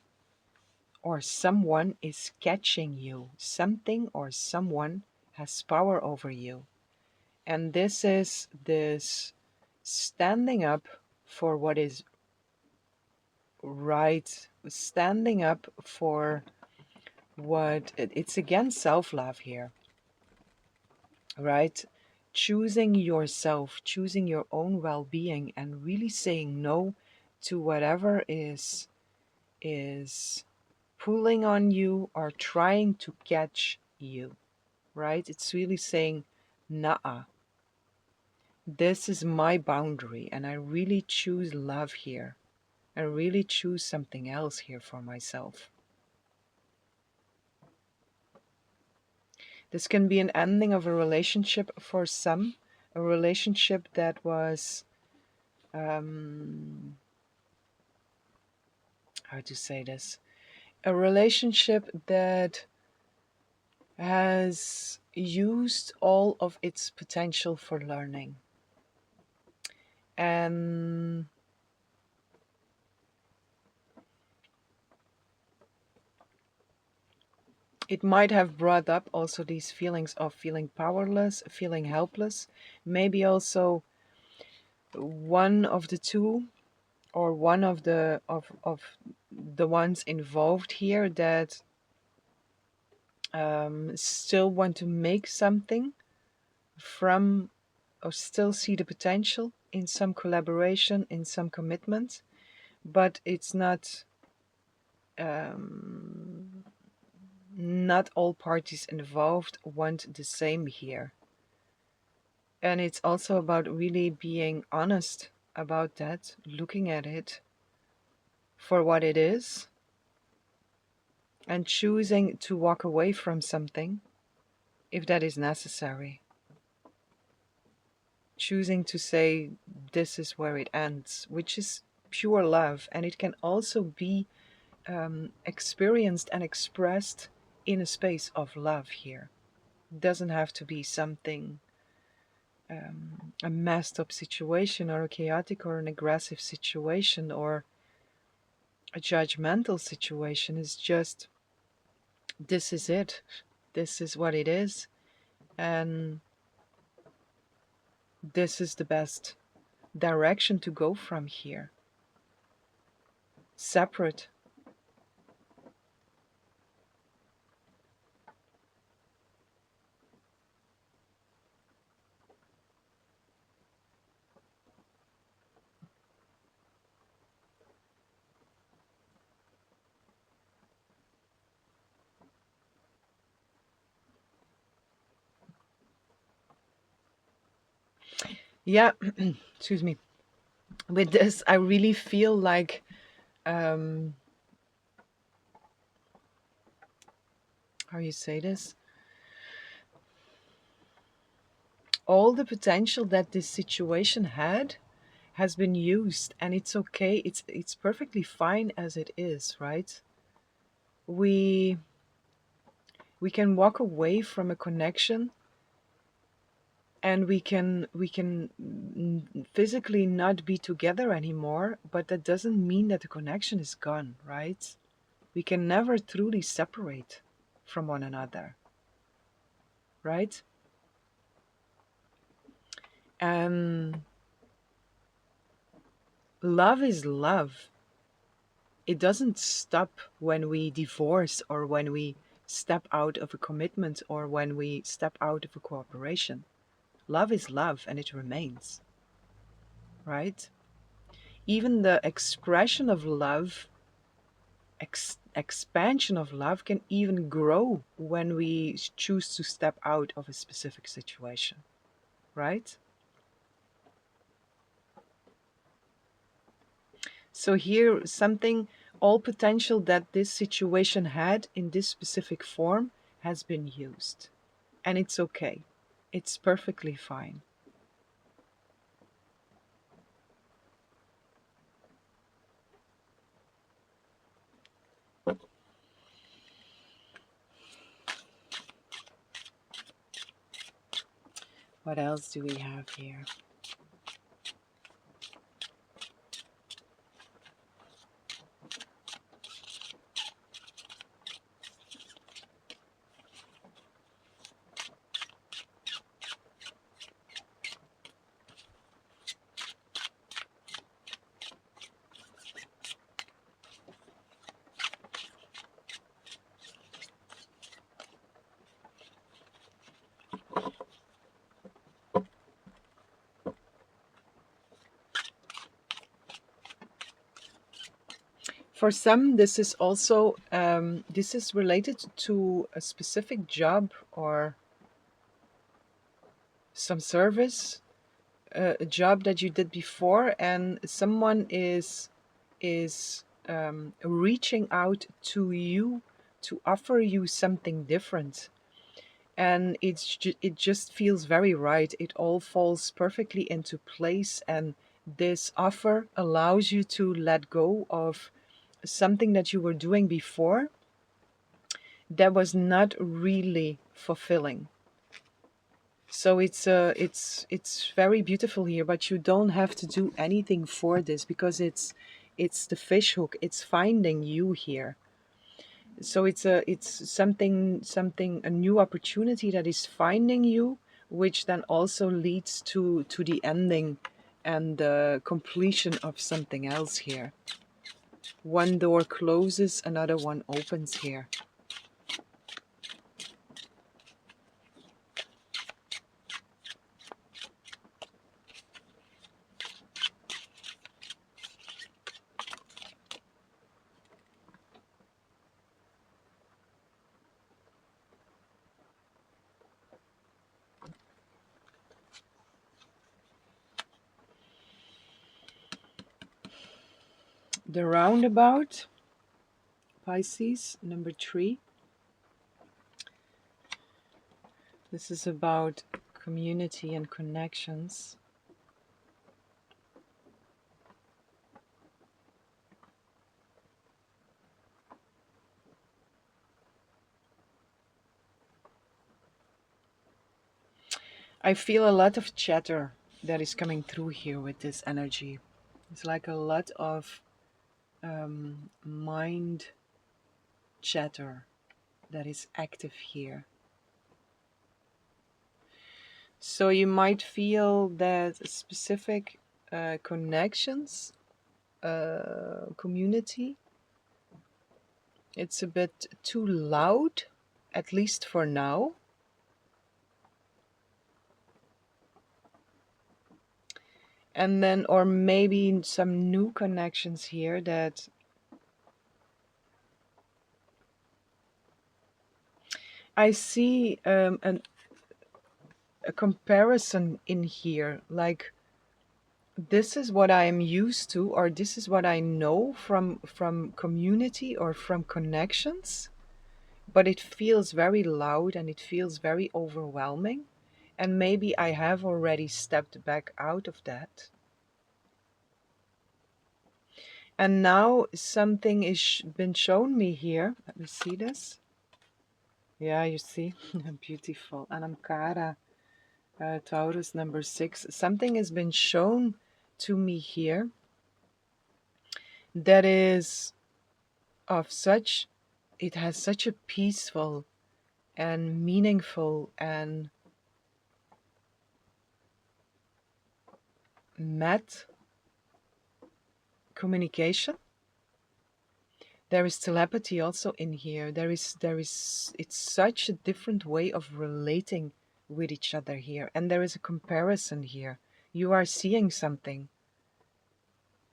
or someone is catching you. Something or someone has power over you. And this is this standing up for what is right, standing up for what it's against self-love here, right? Choosing yourself, choosing your own well-being, and really saying no to whatever is pulling on you or trying to catch you, right? It's really saying, nah, this is my boundary, and I really choose love here. I really choose something else here for myself. This can be an ending of a relationship for some, a relationship that was, how to say this? A relationship that has used all of its potential for learning. And it might have brought up also these feelings of feeling powerless, feeling helpless, maybe also one of the two or one of the ones involved here that still want to make something from, or still see the potential in some collaboration, in some commitment, but it's not all parties involved want the same here. And it's also about really being honest about that, looking at it for what it is, and choosing to walk away from something if that is necessary. Choosing to say, this is where it ends, which is pure love. And it can also be experienced and expressed in a space of love here. It doesn't have to be something, a messed up situation or a chaotic or an aggressive situation or a judgmental situation. It's just, this is it. This is what it is. And this is the best direction to go from here. Separate. Yeah, excuse me. With this, I really feel like how you say this? All the potential that this situation had has been used, and it's okay. It's perfectly fine as it is, right? We We can walk away from a connection, and we can physically not be together anymore, but that doesn't mean that the connection is gone, right? We can never truly separate from one another, right? And love is love. It doesn't stop when we divorce, or when we step out of a commitment, or when we step out of a cooperation. Love is love, and it remains, right? Even the expression of love, expansion of love, can even grow when we choose to step out of a specific situation, right? So here, something, all potential that this situation had in this specific form has been used. And it's okay. It's perfectly fine. What else do we have here? For some, this is also this is related to a specific job or some service, a job that you did before, and someone is reaching out to you to offer you something different, and it just feels very right. It all falls perfectly into place, and this offer allows you to let go of something that you were doing before that was not really fulfilling. So it's very beautiful here, but you don't have to do anything for this, because it's the fish hook. It's finding you here. So it's something, a new opportunity that is finding you, which then also leads to the ending and the completion of something else here. One door closes, another one opens here. The roundabout, Pisces, number 3. This is about community and connections. I feel a lot of chatter that is coming through here with this energy. It's like a lot of mind chatter that is active here. So you might feel that specific connections, community, it's a bit too loud, at least for now. And then, or maybe some new connections here that I see a comparison in here, like this is what I am used to, or this is what I know from community or from connections, but it feels very loud and it feels very overwhelming, and maybe I have already stepped back out of that. And now something is been shown me here. Let me see this. Yeah, you see, beautiful. Anamkara, Taurus number 6. Something has been shown to me here that is of such, it has such a peaceful and meaningful and met communication. There is telepathy also in here. It's such a different way of relating with each other here. And there is a comparison here. You are seeing something.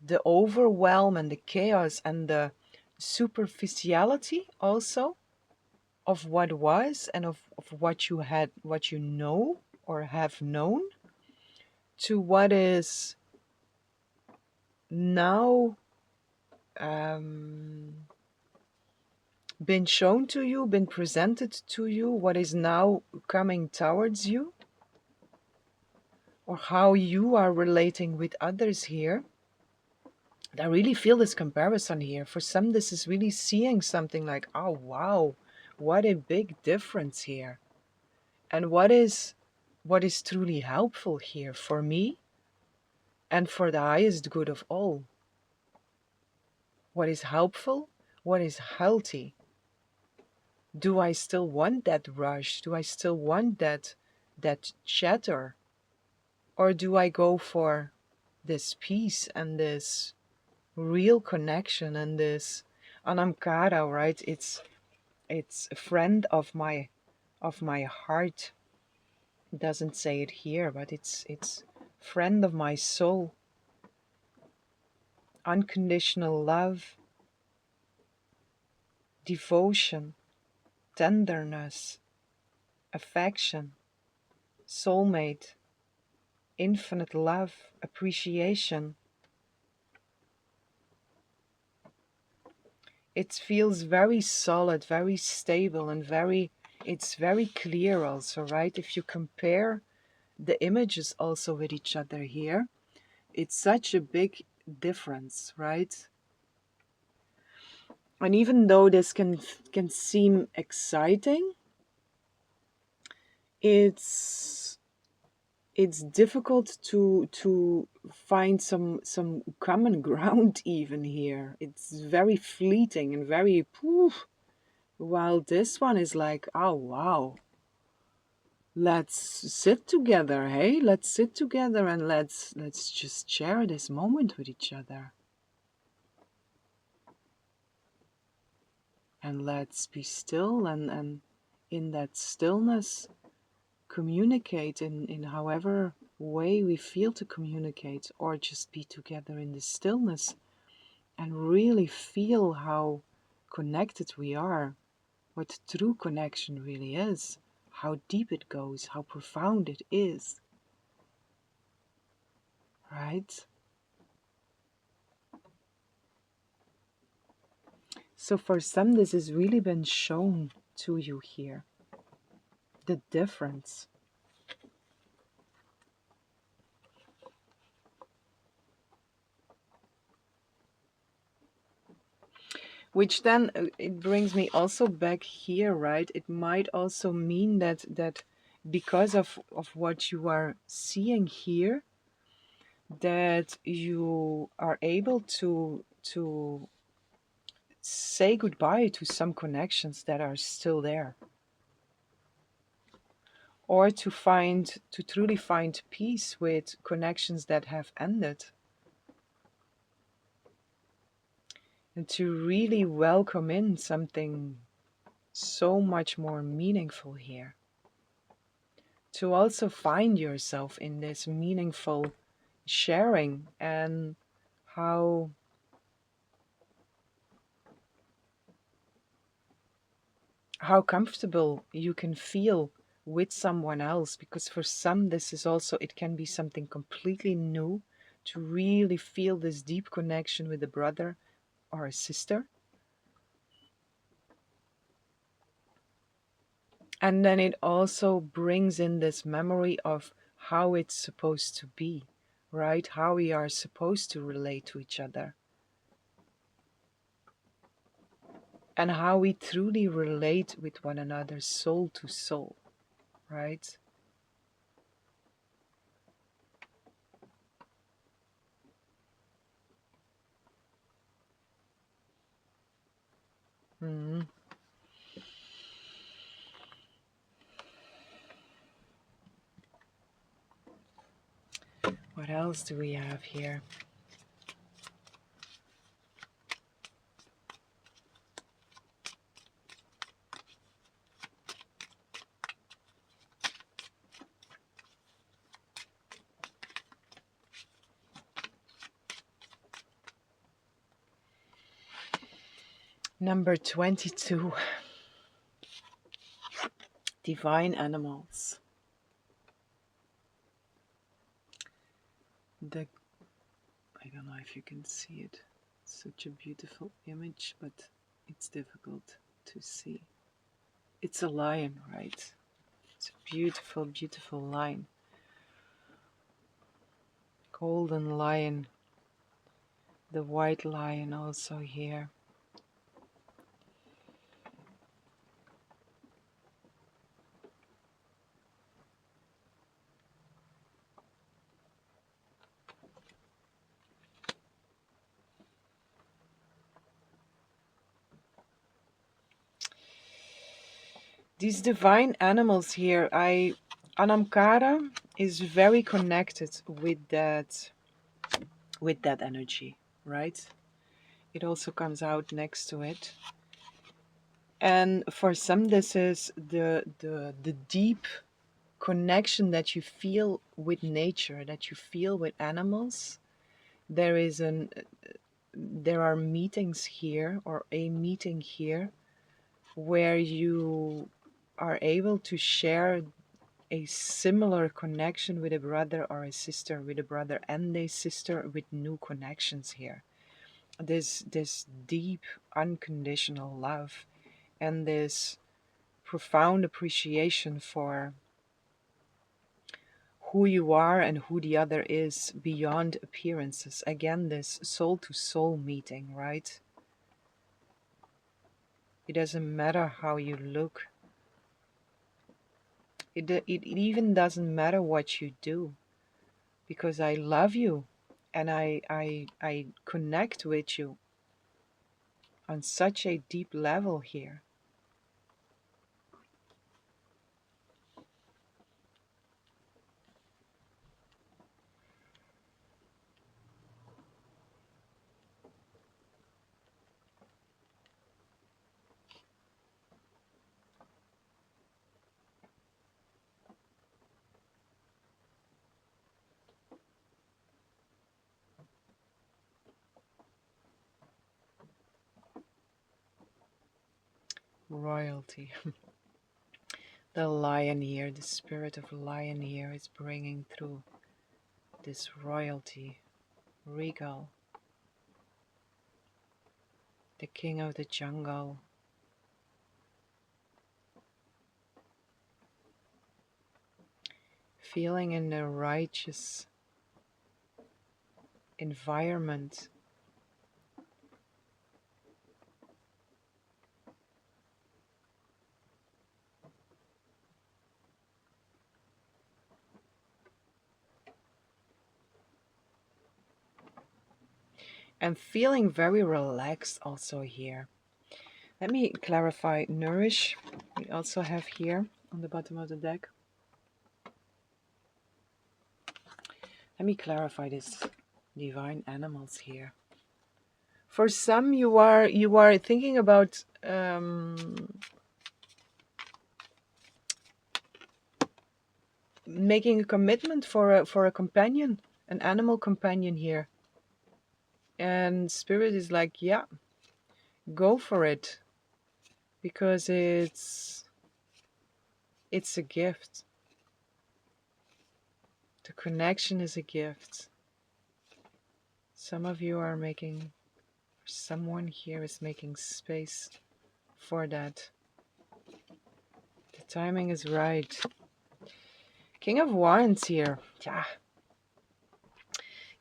The overwhelm and the chaos and the superficiality also of what was and of what you had, what you know or have known, to what is now um, been shown to you, been presented to you, what is now coming towards you, or how you are relating with others here. I really feel this comparison here. For some, this is really seeing something like, oh wow, what a big difference here. And what is truly helpful here for me and for the highest good of all. What is helpful? What is healthy? Do I still want that rush? Do I still want that chatter? Or do I go for this peace and this real connection and this anamkara, right? It's a friend of my heart. It doesn't say it here, but it's friend of my soul. Unconditional love, devotion, tenderness, affection, soulmate, infinite love, appreciation. It feels very solid, very stable, and it's very clear also, right? If you compare the images also with each other here, it's such a big difference, right? And even though this can seem exciting, it's difficult to find some common ground even here. It's very fleeting and very poof. While this one is like, oh wow, let's sit together, hey? Let's sit together and let's just share this moment with each other. And let's be still and in that stillness communicate in however way we feel to communicate, or just be together in the stillness and really feel how connected we are, what true connection really is, how deep it goes, how profound it is, right? So for some, this has really been shown to you here, the difference. Which then it brings me also back here, right? It might also mean that because of what you are seeing here, that you are able to say goodbye to some connections that are still there, or to truly find peace with connections that have ended, and to really welcome in something so much more meaningful here. To also find yourself in this meaningful sharing, and how comfortable you can feel with someone else, because for some this is also, it can be something completely new to really feel this deep connection with a brother or a sister. And then it also brings in this memory of how it's supposed to be, right? How we are supposed to relate to each other. and how we truly relate with one another, soul to soul, right? Mhm. What else do we have here? Number 22, divine animals. The I don't know if you can see it. It's such a beautiful image, but it's difficult to see. It's a lion, right? It's a beautiful, beautiful lion. Golden lion. The white lion also here. These divine animals here, Anamkara is very connected with that energy, right? It also comes out next to it. And for some this is the deep connection that you feel with nature, that you feel with animals. There are meetings here, or a meeting here, where you are able to share a similar connection with a brother or a sister, with a brother and a sister, with new connections here. This deep unconditional love and this profound appreciation for who you are and who the other is beyond appearances. Again, this soul to soul meeting, right? It doesn't matter how you look. It even doesn't matter what you do, because I love you and I connect with you on such a deep level here. Royalty. The lion here, the spirit of lion here is bringing through this royalty, regal, the king of the jungle. Feeling in a righteous environment. And feeling very relaxed also here. Let me clarify nourish. We also have here on the bottom of the deck. Let me clarify this divine animals here. For some, you are thinking about making a commitment for a companion, an animal companion here. And spirit is like, yeah, go for it, because it's a gift. The connection is a gift. Some of you are making, someone here is making space for that. The timing is right. King of Wands here.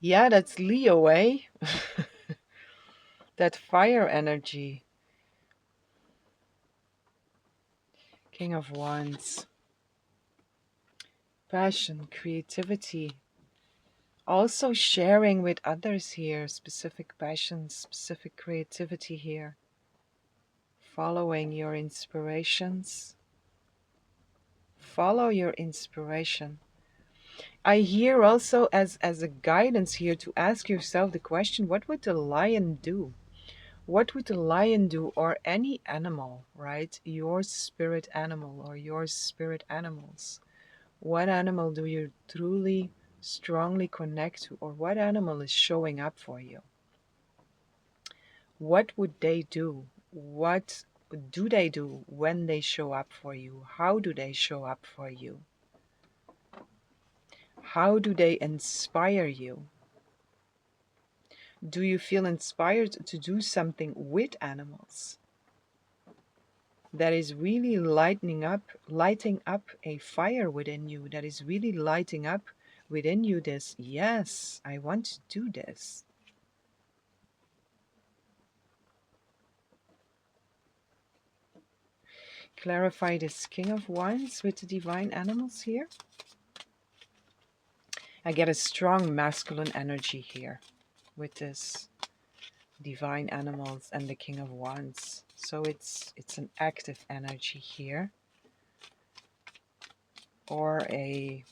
Yeah, that's Leo, eh? That fire energy. King of Wands. Passion, creativity. Also sharing with others here, specific passions, specific creativity here. Following your inspirations. Follow your inspiration. I hear also as a guidance here to ask yourself the question, what would the lion do? What would the lion do, or any animal, right? Your spirit animal or your spirit animals. What animal do you truly, strongly connect to, or what animal is showing up for you? What would they do? What do they do when they show up for you? How do they show up for you? How do they inspire you? Do you feel inspired to do something with animals that is really lighting up a fire within you, that is really lighting up within you this, yes, I want to do this? Clarify this King of Wands with the divine animals here. I get a strong masculine energy here with this divine animals and the King of Wands. So it's an active energy here, or a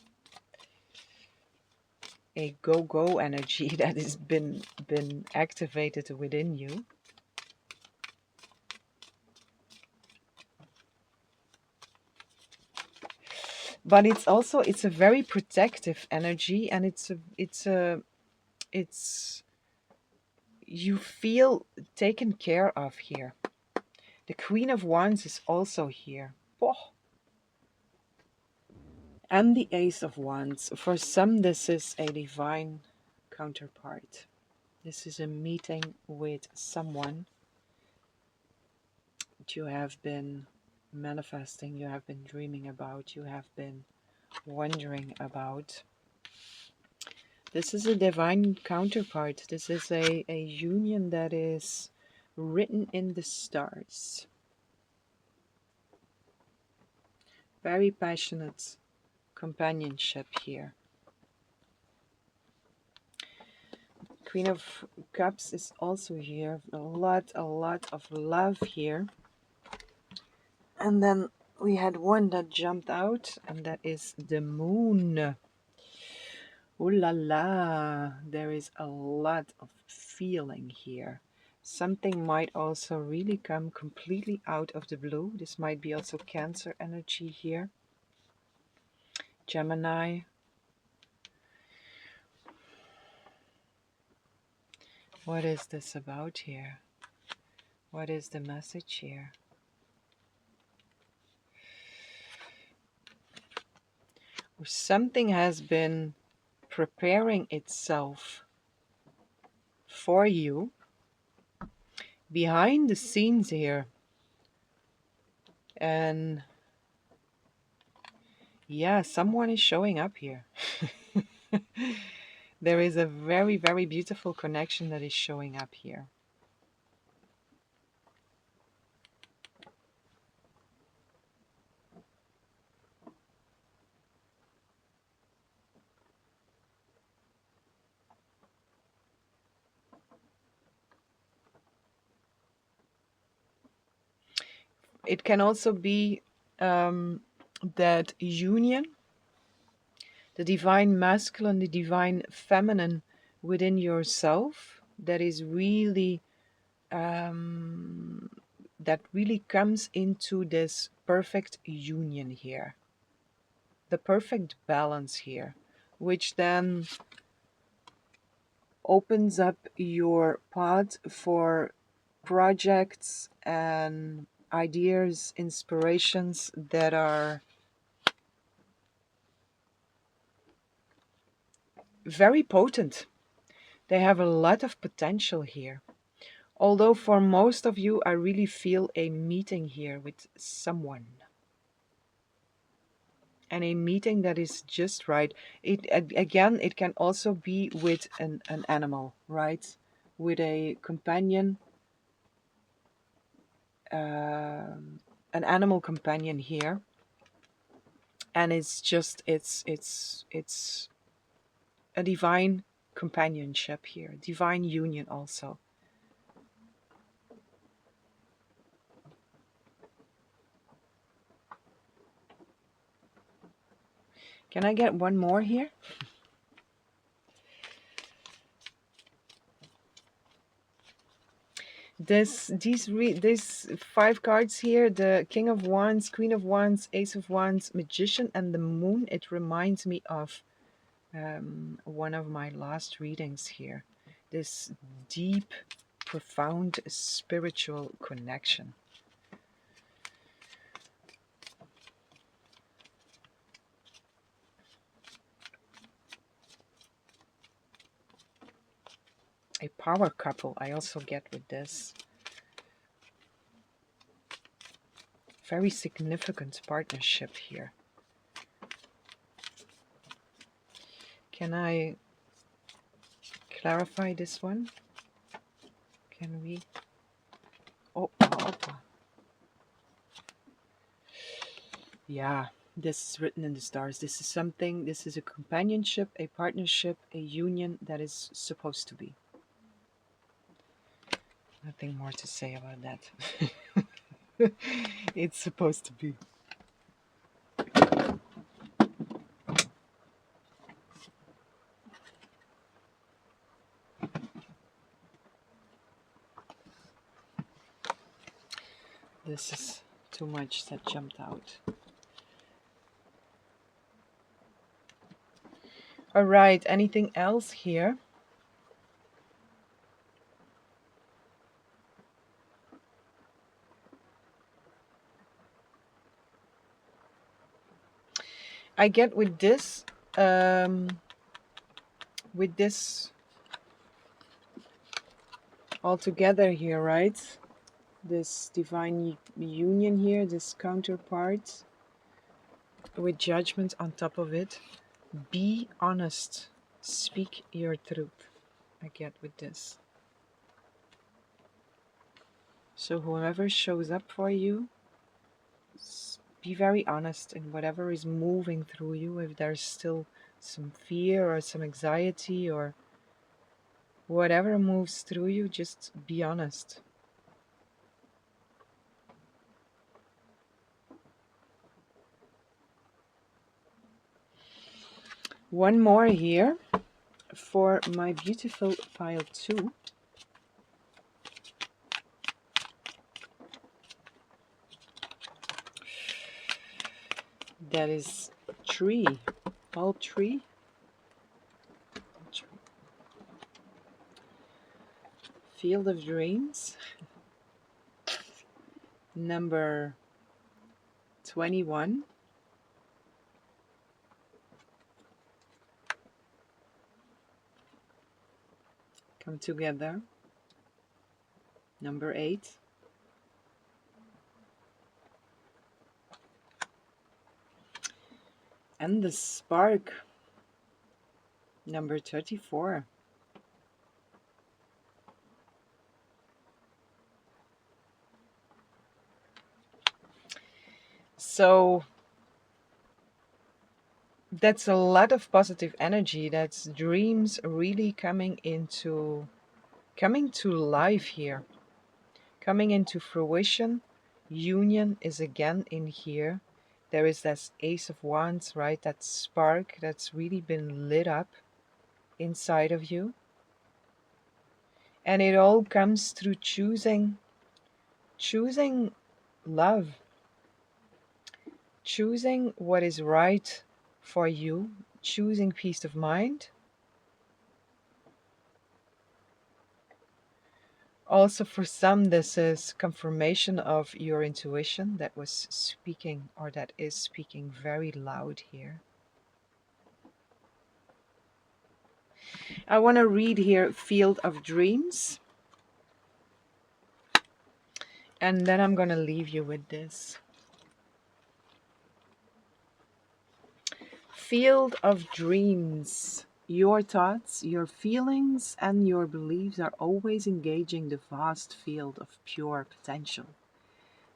go-go energy that has been activated within you. But it's also, it's a very protective energy, and it's you feel taken care of here. The Queen of Wands is also here. Oh. And the Ace of Wands. For some, this is a divine counterpart. This is a meeting with someone that you have been manifesting, you have been dreaming about, you have been wondering about. This is a divine counterpart. This is a union that is written in the stars. Very passionate companionship here. Queen of Cups is also here. A lot of love here. And then we had one that jumped out, and that is the Moon. Ooh la la, there is a lot of feeling here. Something might also really come completely out of the blue. This might be also Cancer energy here. Gemini. What is this about here? What is the message here? Something has been preparing itself for you behind the scenes here. And yeah, someone is showing up here. There is a very, very beautiful connection that is showing up here. It can also be that union, the divine masculine, the divine feminine within yourself, that is really that really comes into this perfect union here, the perfect balance here, which then opens up your path for projects and ideas, inspirations that are very potent. They have a lot of potential here. Although for most of you, I really feel a meeting here with someone. And a meeting that is just right. Again, it can also be with an animal, right? With a companion. an animal companion here, and it's just it's a divine companionship here, divine union also. Can I get one more here? These 5 cards here, the King of Wands, Queen of Wands, Ace of Wands, Magician, and the Moon. It reminds me of one of my last readings here. This deep, profound spiritual connection. A power couple I also get with this. Very significant partnership here. Can I clarify this one? Can we? Oh, yeah, this is written in the stars. This is something, this is a companionship, a partnership, a union that is supposed to be. Nothing more to say about that. It's supposed to be. This is too much that jumped out. All right, anything else here? I get with this all together here, right? This divine union here, this counterpart with judgment on top of it. Be honest. Speak your truth. I get with this. So whoever shows up for you, be very honest in whatever is moving through you. If there's still some fear or some anxiety or whatever moves through you, just be honest. One more here for my beautiful pile 2. That is 3. All 3. Field of Dreams. Number 21. Come together. Number 8. And the Spark. Number 34. So that's a lot of positive energy. That's dreams really coming to life here, coming into fruition. Union is again in here. There is this Ace of Wands, right? That spark that's really been lit up inside of you. And it all comes through choosing love, choosing what is right for you, choosing peace of mind. Also, for some, this is confirmation of your intuition that was speaking, or that is speaking very loud here. I want to read here Field of Dreams. And then I'm going to leave you with this. Field of Dreams. Your thoughts, your feelings, and your beliefs are always engaging the vast field of pure potential.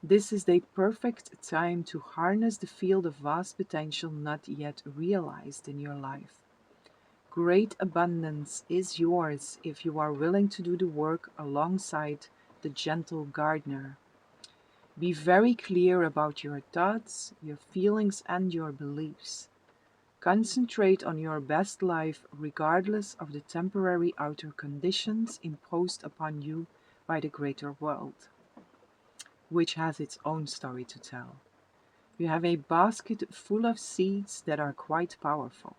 This is the perfect time to harness the field of vast potential not yet realized in your life. Great abundance is yours if you are willing to do the work alongside the gentle gardener. Be very clear about your thoughts, your feelings, and your beliefs. Concentrate on your best life regardless of the temporary outer conditions imposed upon you by the greater world, which has its own story to tell. You have a basket full of seeds that are quite powerful,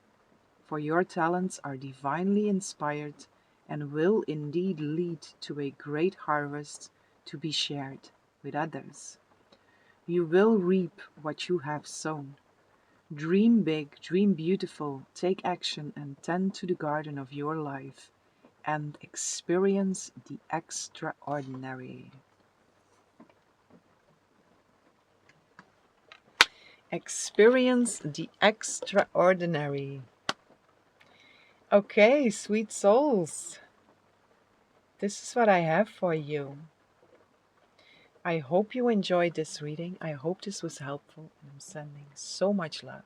for your talents are divinely inspired and will indeed lead to a great harvest to be shared with others. You will reap what you have sown. Dream big, dream beautiful, take action and tend to the garden of your life and experience the extraordinary. Experience the extraordinary. Okay, sweet souls, this is what I have for you. I hope you enjoyed this reading. I hope this was helpful. I'm sending so much love,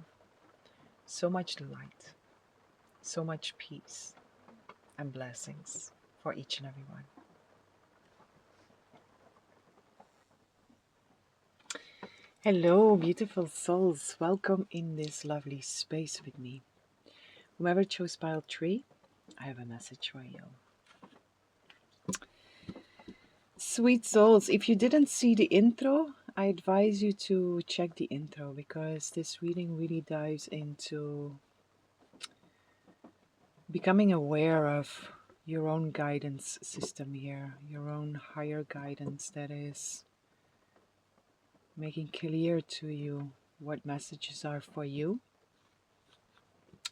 so much light, so much peace and blessings for each and every one. Hello, beautiful souls. Welcome in this lovely space with me. Whoever chose pile 3, I have a message for you. Sweet souls, if you didn't see the intro, I advise you to check the intro because this reading really dives into becoming aware of your own guidance system here, your own higher guidance that is making clear to you what messages are for you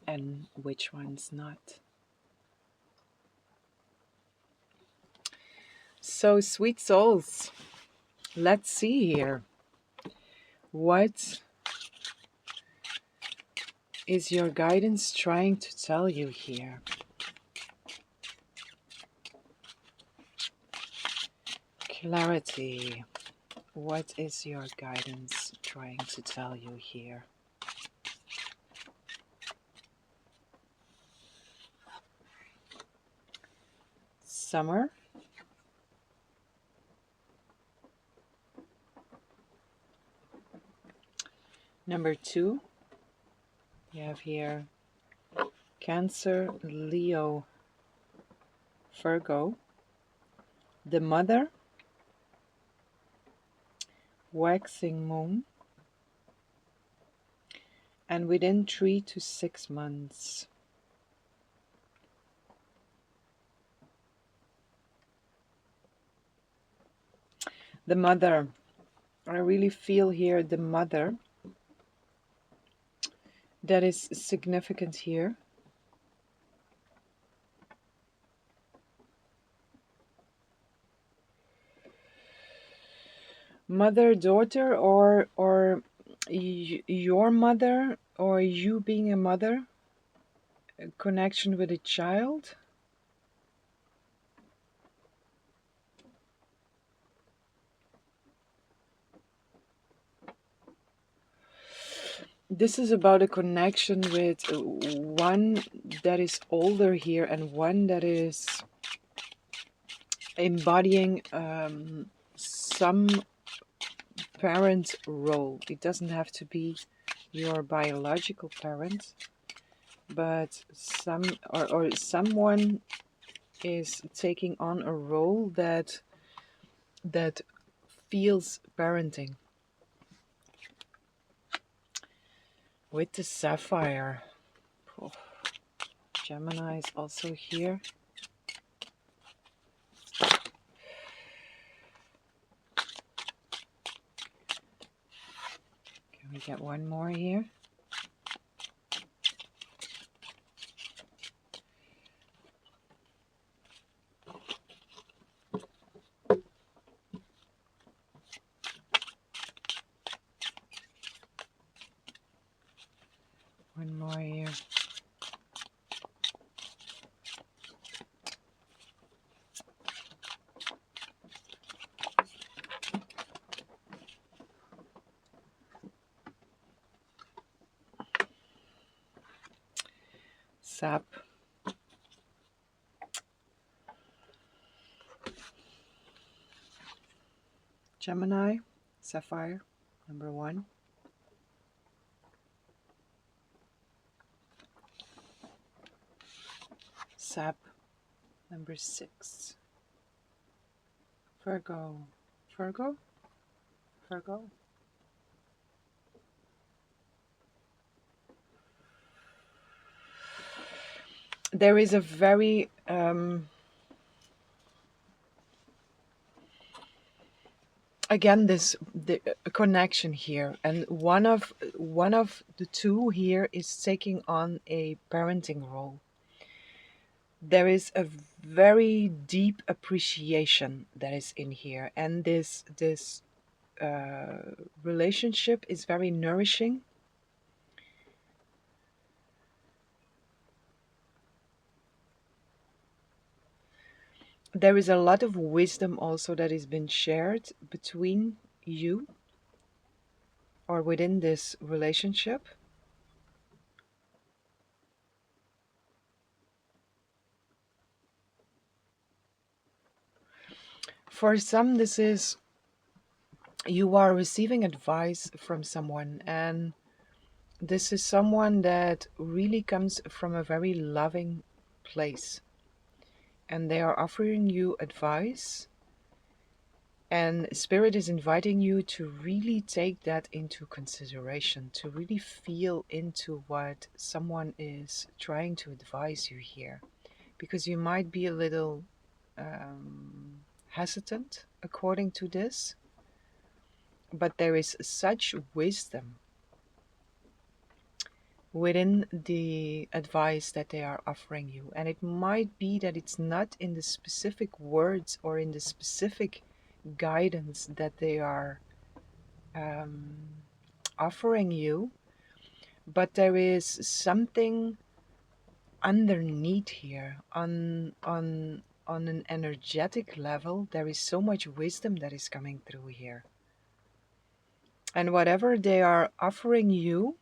and which ones not. So, sweet souls, let's see here. What is your guidance trying to tell you here? Clarity. What is your guidance trying to tell you here? Summer. Number 2, you have here Cancer, Leo, Virgo. The Mother, Waxing Moon, and within 3 to 6 months. The Mother, I really feel here the Mother that is significant here. Mother, daughter, or your mother, or you being a mother, a connection with a child. This is about a connection with one that is older here and one that is embodying some parent role. It doesn't have to be your biological parent, but someone is taking on a role that feels parenting. With the sapphire. Oh, Gemini is also here. Can we get one more here? One more here. sap, Gemini, sapphire, number 1. Sap, number 6. Virgo, Virgo, Virgo. There is a very again the connection here, and one of the two here is taking on a parenting role. There is a very deep appreciation that is in here, and this relationship is very nourishing. There is a lot of wisdom also that has been shared between you or within this relationship. For some, this is you are receiving advice from someone, and this is someone that really comes from a very loving place, and they are offering you advice, and Spirit is inviting you to really take that into consideration, to really feel into what someone is trying to advise you here, because you might be a little hesitant according to this, but there is such wisdom within the advice that they are offering you. And it might be that it's not in the specific words or in the specific guidance that they are um, offering you, but there is something underneath here on an energetic level. There is so much wisdom that is coming through here. And whatever they are offering you,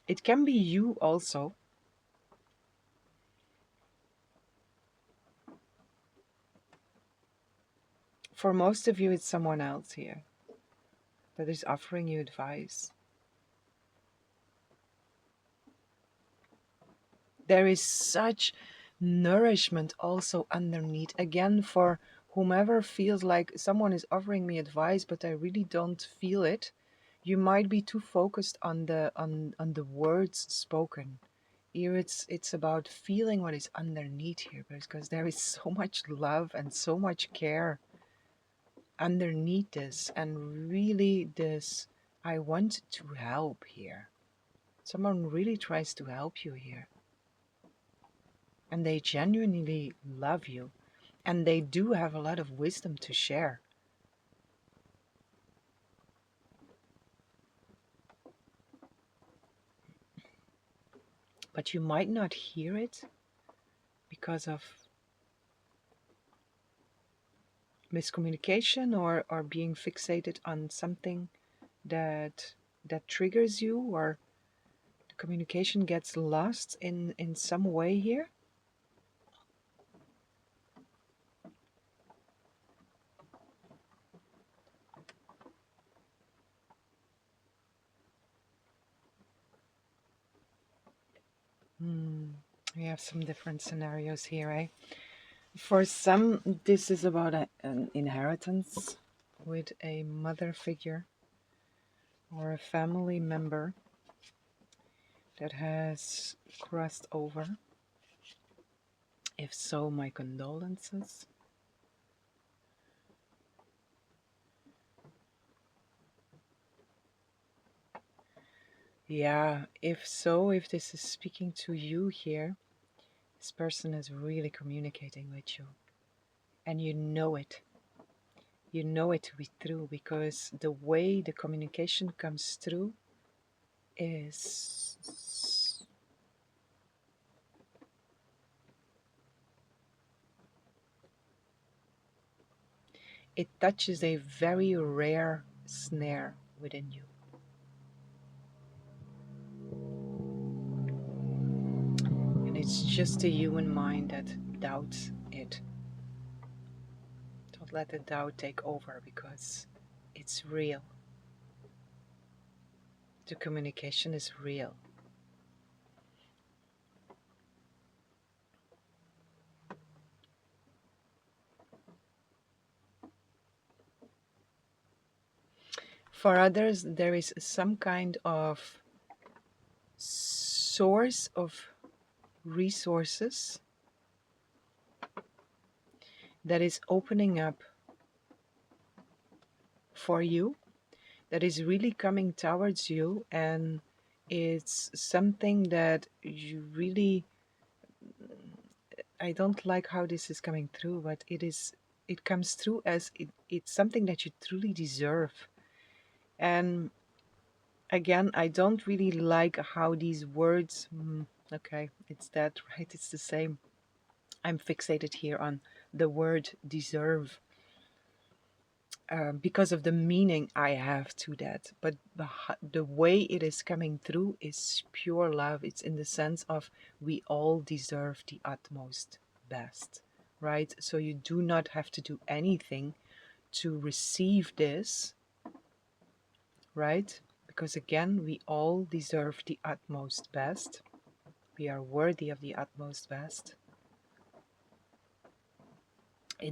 it can be you also. For most of you, it's someone else here that is offering you advice. There is such nourishment also underneath. Again, for whomever feels like someone is offering me advice, but I really don't feel it, you might be too focused on the words spoken. Here it's about feeling what is underneath here, because there is so much love and so much care underneath this, and really this I want to help here. Someone really tries to help you here, and they genuinely love you, and they do have a lot of wisdom to share. But you might not hear it because of miscommunication, or being fixated on something that triggers you, or the communication gets lost in some way here. We have some different scenarios here, eh? For some, this is about an inheritance with a mother figure or a family member that has crossed over. If so, my condolences. Yeah, if so, if this is speaking to you here, this person is really communicating with you. And you know it. You know it to be true, because the way the communication comes through is it touches a very rare snare within you. it's just a human mind that doubts it. Don't let the doubt take over, because it's real. The communication is real. For others, there is some kind of source of resources that is opening up for you, that is really coming towards you, and it's something that you really, I don't like how this is coming through, but it comes through as it's something that you truly deserve. And again, I don't really like how these words, okay, it's that, right? It's the same. I'm fixated here on the word deserve, because of the meaning I have to that. But the way it is coming through is pure love. It's in the sense of we all deserve the utmost best, right? So you do not have to do anything to receive this, right? Because again, we all deserve the utmost best. We are worthy of the utmost best.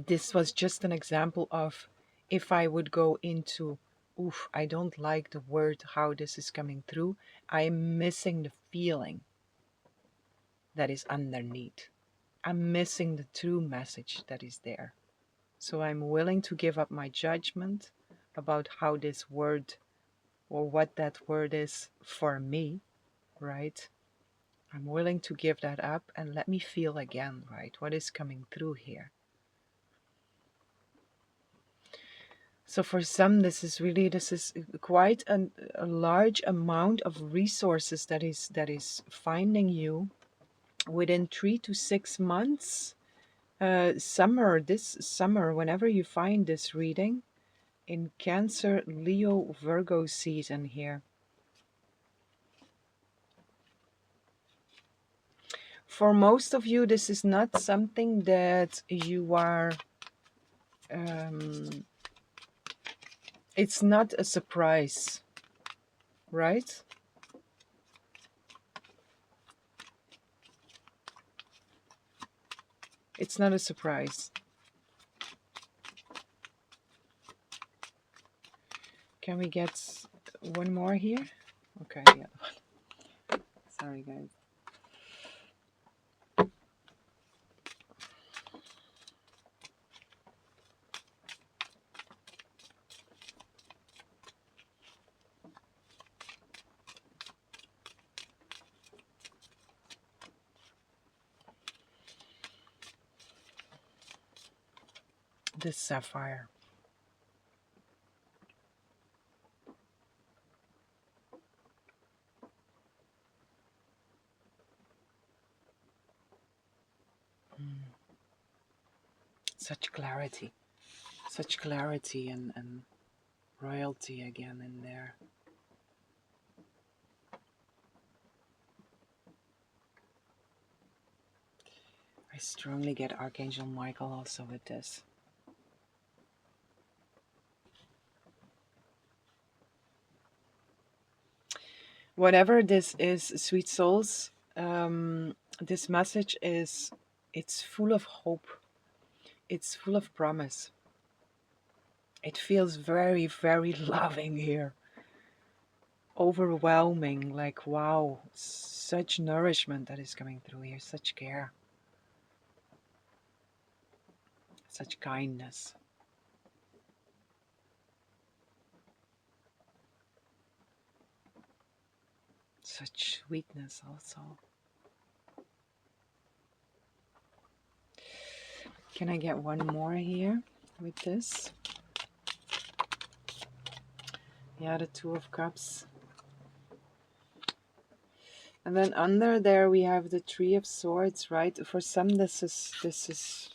This was just an example of, if I would go into, oof, I don't like the word, how this is coming through, I'm missing the feeling that is underneath. I'm missing the true message that is there. So I'm willing to give up my judgment about how this word, or what that word is for me, right? I'm willing to give that up and let me feel again, right? What is coming through here? So for some, this is quite a large amount of resources that is finding you within 3 to 6 months. This summer, whenever you find this reading, in Cancer, Leo, Virgo season here. For most of you, this is not something that you are, it's not a surprise, right? It's not a surprise. Can we get one more here? Okay, yeah. Sorry, guys. This sapphire. Such clarity. Such clarity and royalty again in there. I strongly get Archangel Michael also with this. Whatever this is, sweet souls, this message is, it's full of hope. It's full of promise. It feels very, very loving here. Overwhelming, like wow, such nourishment that is coming through here, such care, such kindness. Such sweetness also. Can I get one more here with this? Yeah, the Two of Cups. And then under there we have the Three of Swords, right? For some this is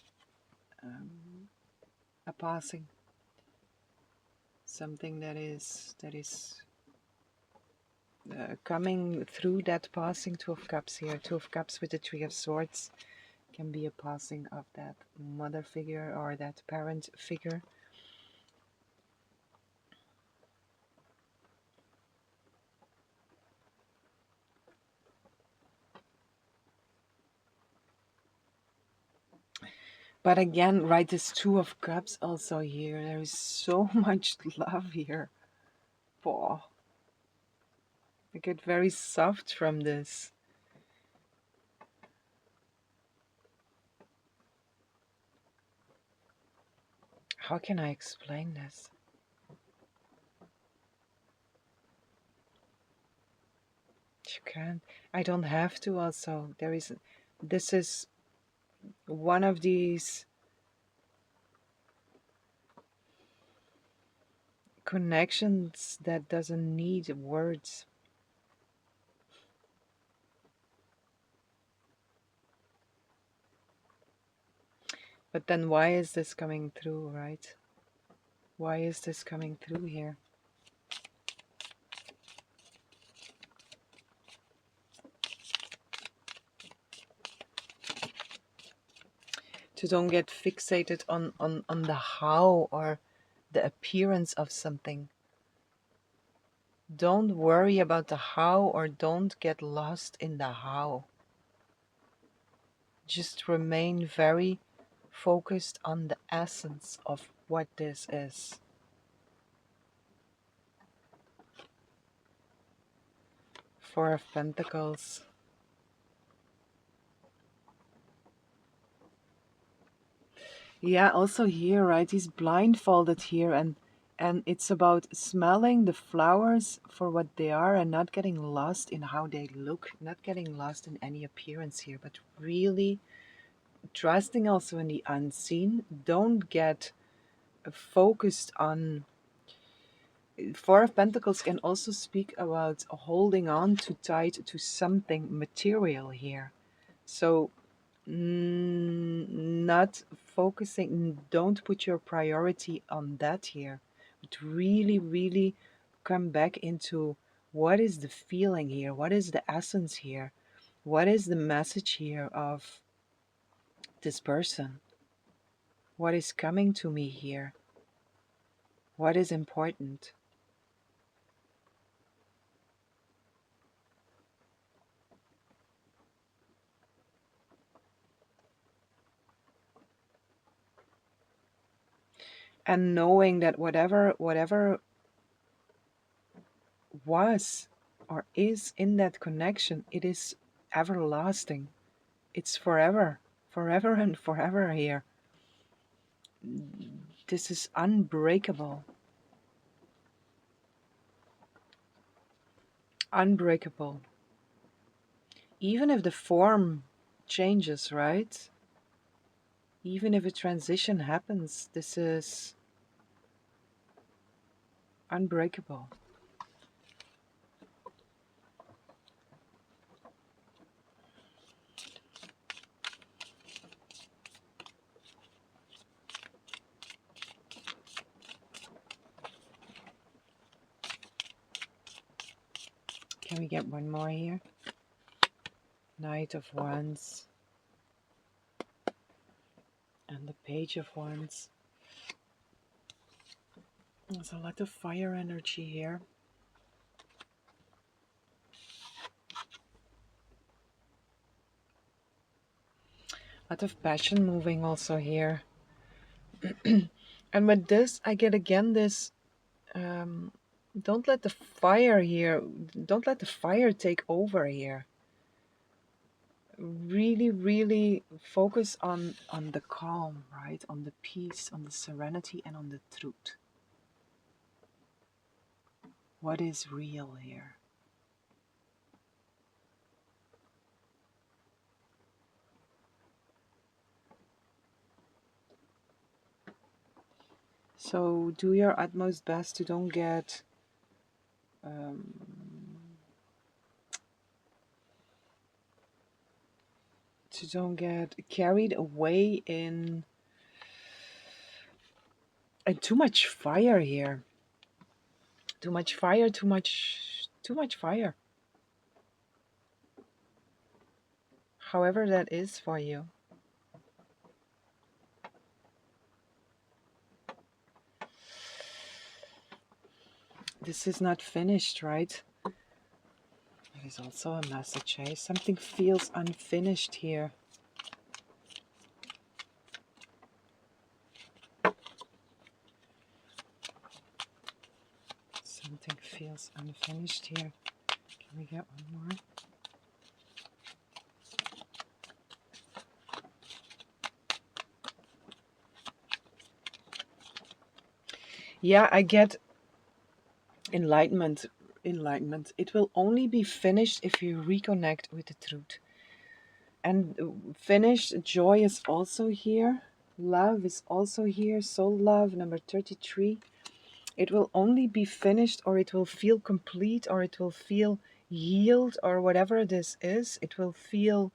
a passing. Something that is coming through that passing Two of Cups here. Two of Cups with the Three of Swords can be a passing of that mother figure or that parent figure. But again, right, this Two of Cups also here. There is so much love here. Paw. I get very soft from this. How can I explain this? You can't. I don't have to also. This is one of these connections that doesn't need words. But then why is this coming through, right? Why is this coming through here? To don't get fixated on the how or the appearance of something. Don't worry about the how or don't get lost in the how. Just remain very focused on the essence of what this is. Four of Pentacles. Yeah, also here, right? He's blindfolded here, and it's about smelling the flowers for what they are and not getting lost in how they look, not getting lost in any appearance here, but really trusting also in the unseen. Don't get focused on. Four of Pentacles can also speak about holding on too tight to something material here. So not focusing, don't put your priority on that here, but really come back into what is the feeling here, what is the essence here, what is the message here of this person, what is coming to me here, what is important. And knowing that whatever was or is in that connection, it is everlasting. It's forever, forever and forever here. This is unbreakable. Unbreakable. Even if the form changes, right? Even if a transition happens, this is unbreakable. Can we get one more here? Knight of Wands. And the Page of Wands. There's a lot of fire energy here. A lot of passion moving also here. And with this, I get again this, don't let the fire here, don't let the fire take over here. Really focus on the calm, right? On the peace, on the serenity, and on the truth. What is real here? So do your utmost best to don't get carried away in too much fire here. Too much fire, too much Too much fire. However that is for you. This is not finished, right? That is also a message, eh? Something feels unfinished here. Something feels unfinished here. Can we get one more? Yeah, I get enlightenment. Enlightenment. It will only be finished if you reconnect with the truth. And finished, joy is also here. Love is also here. Soul love, number 33. It will only be finished, or it will feel complete, or it will feel healed, or whatever this is. It will feel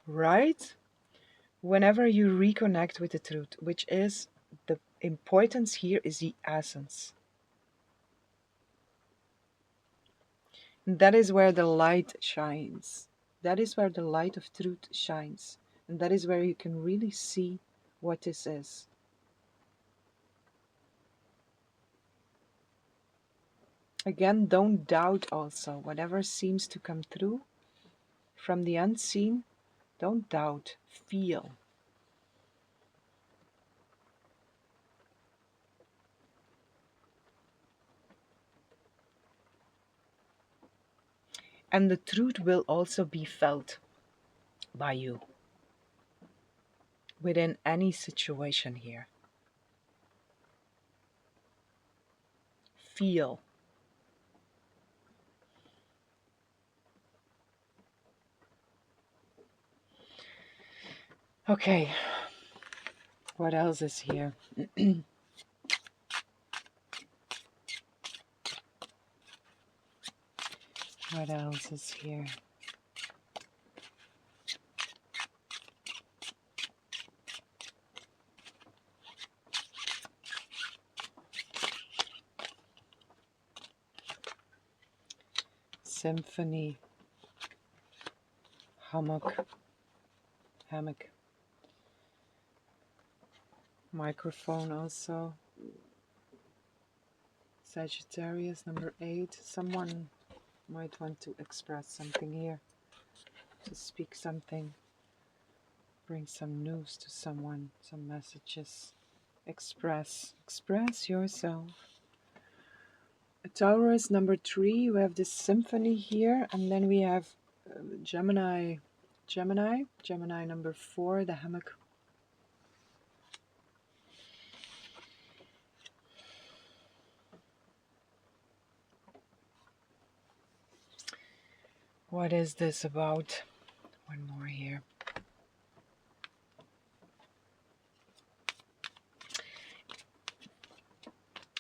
right whenever you reconnect with the truth, which is the importance here is the essence. And that is where the light shines. That is where the light of truth shines. And that is where you can really see what this is. Again, don't doubt also. Whatever seems to come through from the unseen, don't doubt. Feel. And the truth will also be felt by you within any situation here. Feel. Okay, what else is here? What else is here? Symphony, hammock, microphone also. Sagittarius, number 8. Someone might want to express something here, to speak something, bring some news to someone, some messages. Express yourself. Taurus, number 3. We have this symphony here, and then we have Gemini, number 4, the hammock. What is this about? One more here.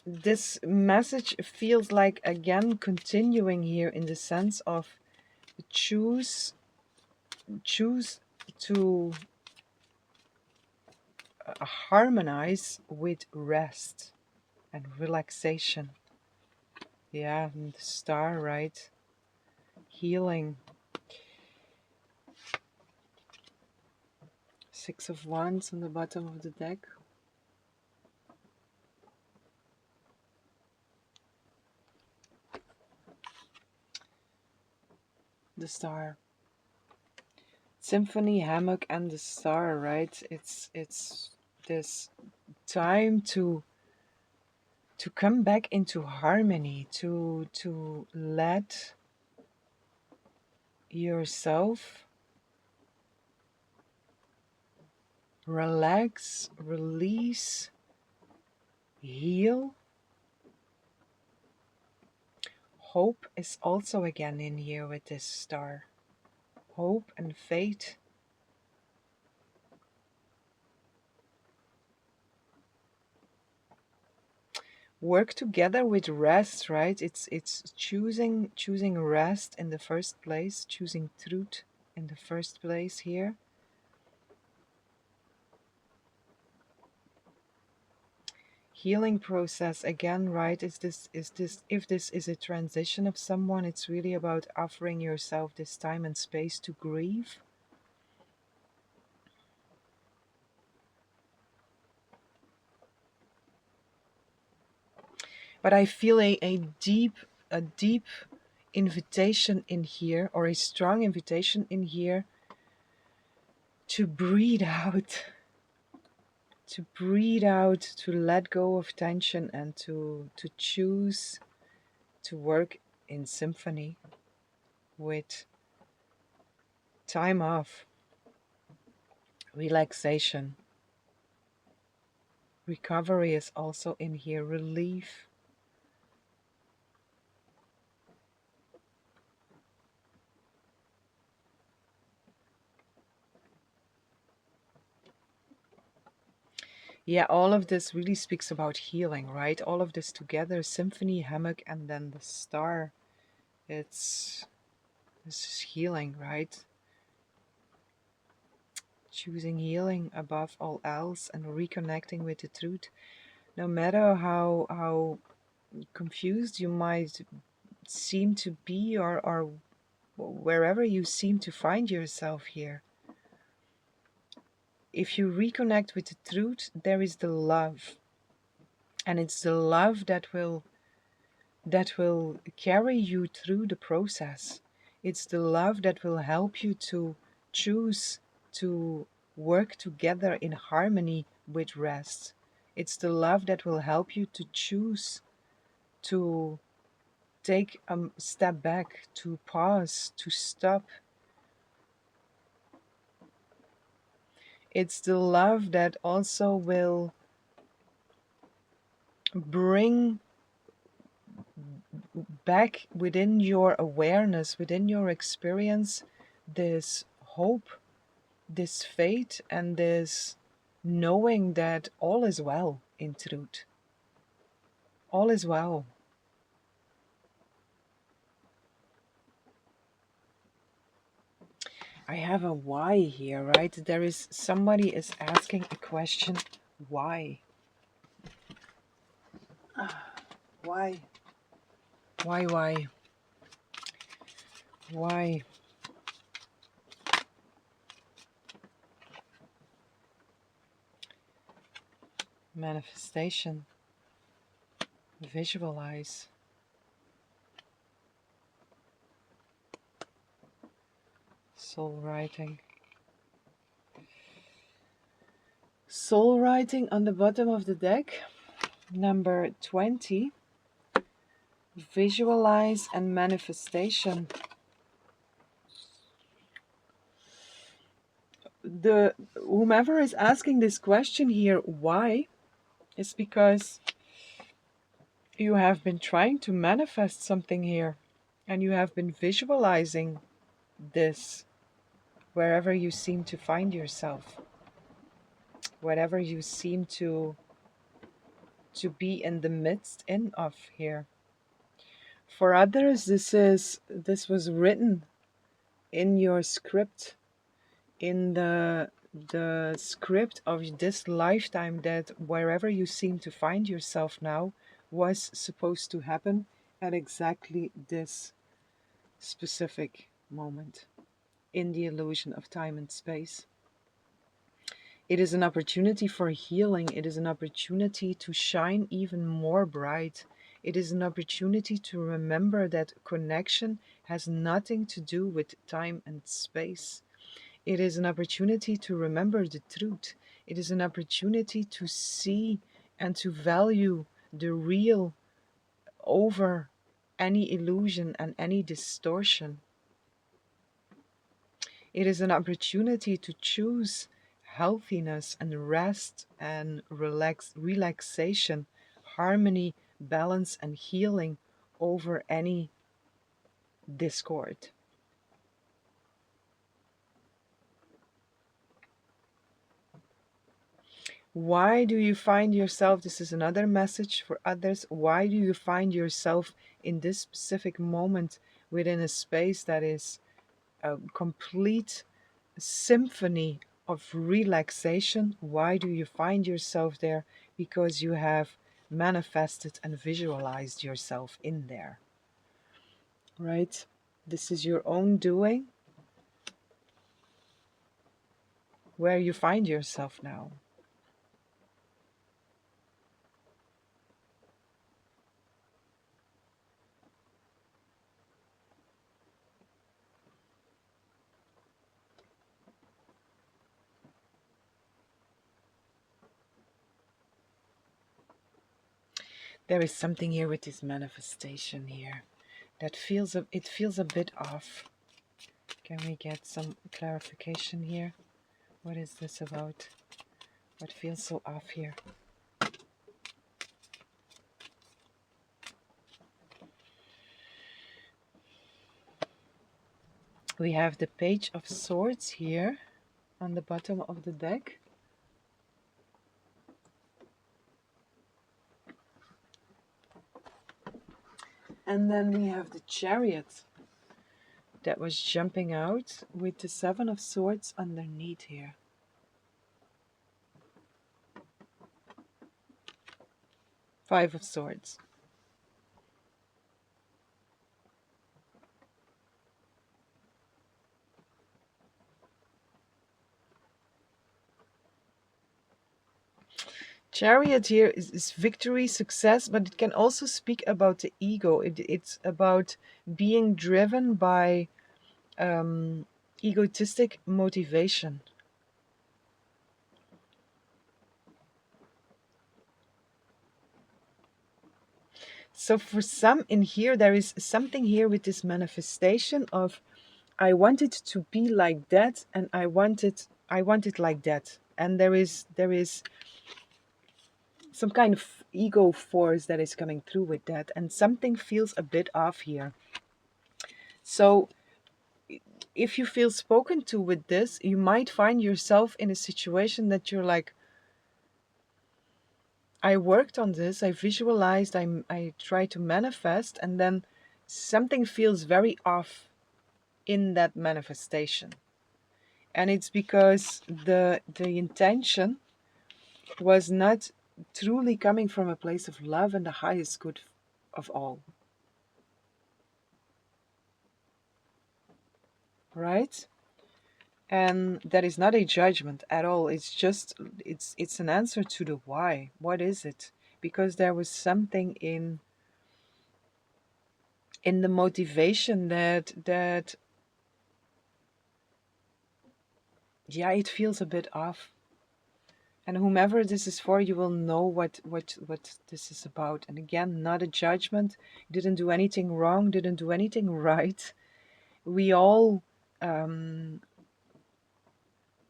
This message feels like, again, continuing here in the sense of choose to harmonize with rest and relaxation. Yeah, and the star, right? Healing. 6 of Wands on the bottom of the deck. The star. Symphony, hammock, and the star, right? It's this time to come back into harmony, to let yourself relax, release, heal. Hope is also again in here with this star. Hope and faith. Work together with rest, right? It's choosing rest in the first place, choosing truth in the first place here. Healing process again, right? If this is a transition of someone, it's really about offering yourself this time and space to grieve. But I feel a deep invitation in here, or a strong invitation in here, to breathe out, to let go of tension, and to choose to work in symphony with time off, relaxation. Recovery is also in here, relief. Yeah, all of this really speaks about healing, right? All of this together, symphony, hammock, and then the star. It's this is healing, right? Choosing healing above all else and reconnecting with the truth. No matter how confused you might seem to be, or wherever you seem to find yourself here, if you reconnect with the truth, there is the love. And it's the love that will carry you through the process. It's the love that will help you to choose to work together in harmony with rest. It's the love that will help you to choose to take a step back, to pause, to stop. It's the love that also will bring back within your awareness, within your experience, this hope, this faith, and this knowing that all is well in truth. All is well. I have a why here, right? There is somebody is asking a question. Why? Why? Why? Why? Manifestation. Visualize. Soul writing. Soul writing on the bottom of the deck. Number 20. Visualize and manifestation. The whomever is asking this question here, why, is because you have been trying to manifest something here, and you have been visualizing this wherever you seem to find yourself, whatever you seem to be in the midst of here. For others, this was written in your script, in the script of this lifetime, that wherever you seem to find yourself now was supposed to happen at exactly this specific moment in the illusion of time and space. It is an opportunity for healing. It is an opportunity to shine even more bright. It is an opportunity to remember that connection has nothing to do with time and space. It is an opportunity to remember the truth. It is an opportunity to see and to value the real over any illusion and any distortion. It is an opportunity to choose healthiness and rest and relaxation, harmony, balance, and healing over any discord. Why do you find yourself, this is another message for others, why do you find yourself in this specific moment within a space that is a complete symphony of relaxation? Why do you find yourself there? Because you have manifested and visualized yourself in there, right? This is your own doing, where you find yourself now. There is something here with this manifestation here that it feels a bit off. Can we get some clarification here? What is this about? What feels so off here? We have the Page of Swords here on the bottom of the deck. And then we have the Chariot that was jumping out with the Seven of Swords underneath here. Five of Swords. Chariot here is victory, success, but it can also speak about the ego. It's about being driven by egotistic motivation. So for some in here, there is something here with this manifestation of, I want it to be like that, and I want it like that. And there is some kind of ego force that is coming through with that, and something feels a bit off here. So if you feel spoken to with this, you might find yourself in a situation that you're like, I worked on this, I visualized, I tried to manifest, and then something feels very off in that manifestation. And it's because the intention was not truly coming from a place of love and the highest good of all. Right? And that is not a judgment at all. It's just it's an answer to the why. What is it? Because there was something in the motivation that yeah, it feels a bit off. And whomever this is for, you will know what this is about. And again, not a judgment. Didn't do anything wrong, didn't do anything right. We all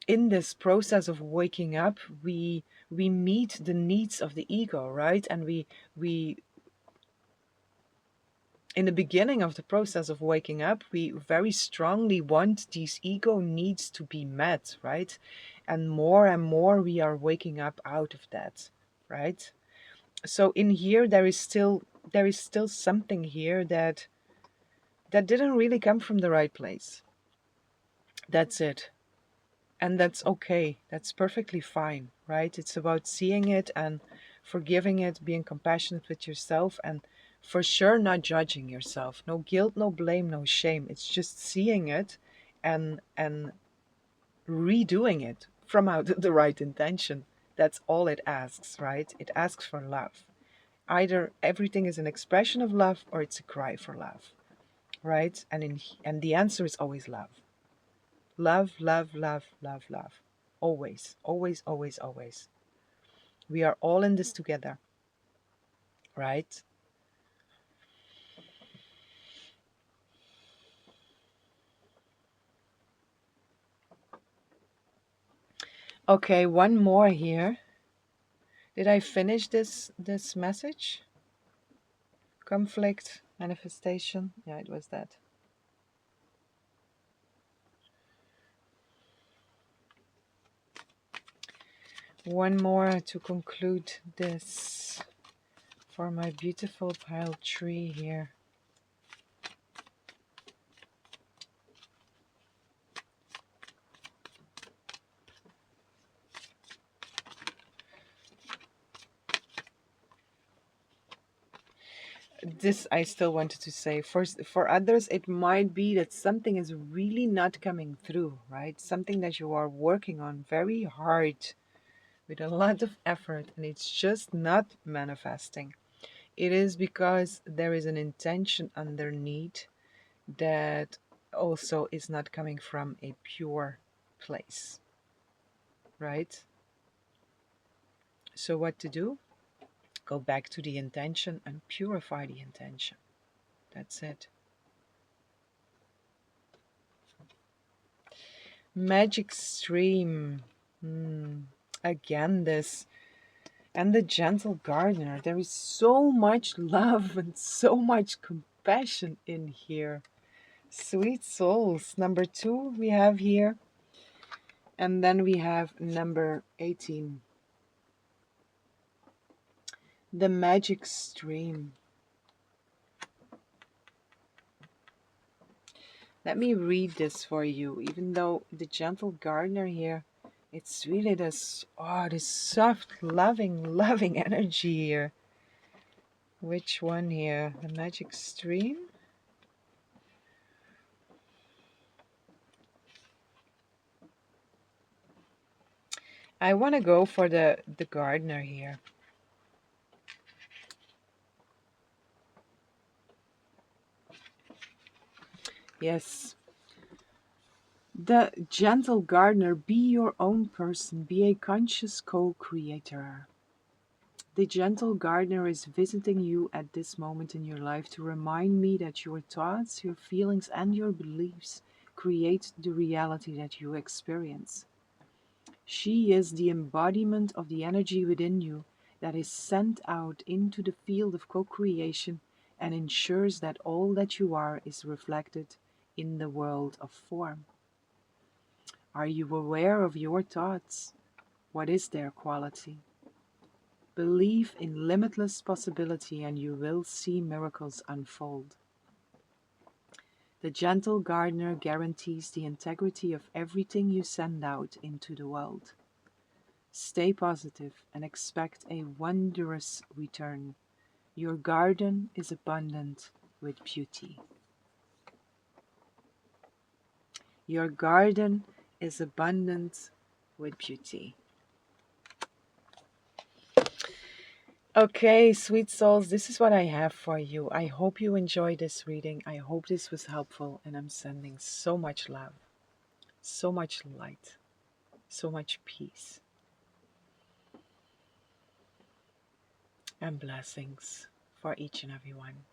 in this process of waking up, we meet the needs of the ego, right? And we in the beginning of the process of waking up, we very strongly want these ego needs to be met, right? And more we are waking up out of that, right? So in here there is still something here that didn't really come from the right place. That's it. And that's okay. That's perfectly fine, right? It's about seeing it and forgiving it, being compassionate with yourself, and for sure not judging yourself. No guilt, no blame, no shame. It's just seeing it and redoing it from out the right intention. That's all it asks, right? It asks for love. Either everything is an expression of love or it's a cry for love, right? And the answer is always love. Love, love, love, love, love. Always, always, always, always. We are all in this together, right? Okay, one more here. Did I finish this message? Conflict, manifestation. Yeah, it was that. One more to conclude this for my beautiful pile tree here. this I still wanted to say. First, for others, it might be that something is really not coming through, right? Something that you are working on very hard with a lot of effort and it's just not manifesting. It is because there is an intention underneath that also is not coming from a pure place, right? So, what to do? Go back to the intention and purify the intention. That's it. Magic stream. Hmm. Again, this. And the gentle gardener. There is so much love and so much compassion in here. Sweet souls. Number 2 we have here. And then we have number 18. The magic stream. Let me read this for you, even though the gentle gardener here, it's really this, oh, this soft, loving energy here. Which one here? The magic stream? I want to go for the gardener here. Yes. The gentle gardener, be your own person, be a conscious co-creator. The gentle gardener is visiting you at this moment in your life to remind me that your thoughts, your feelings, and your beliefs create the reality that you experience. She is the embodiment of the energy within you that is sent out into the field of co-creation and ensures that all that you are is reflected in the world of form. Are you aware of your thoughts? What is their quality? Believe in limitless possibility and you will see miracles unfold. The gentle gardener guarantees the integrity of everything you send out into the world. Stay positive and expect a wondrous return. Your garden is abundant with beauty. Your garden is abundant with beauty. Okay, sweet souls, this is what I have for you. I hope you enjoyed this reading. I hope this was helpful, and I'm sending so much love, so much light, so much peace, and blessings for each and every one.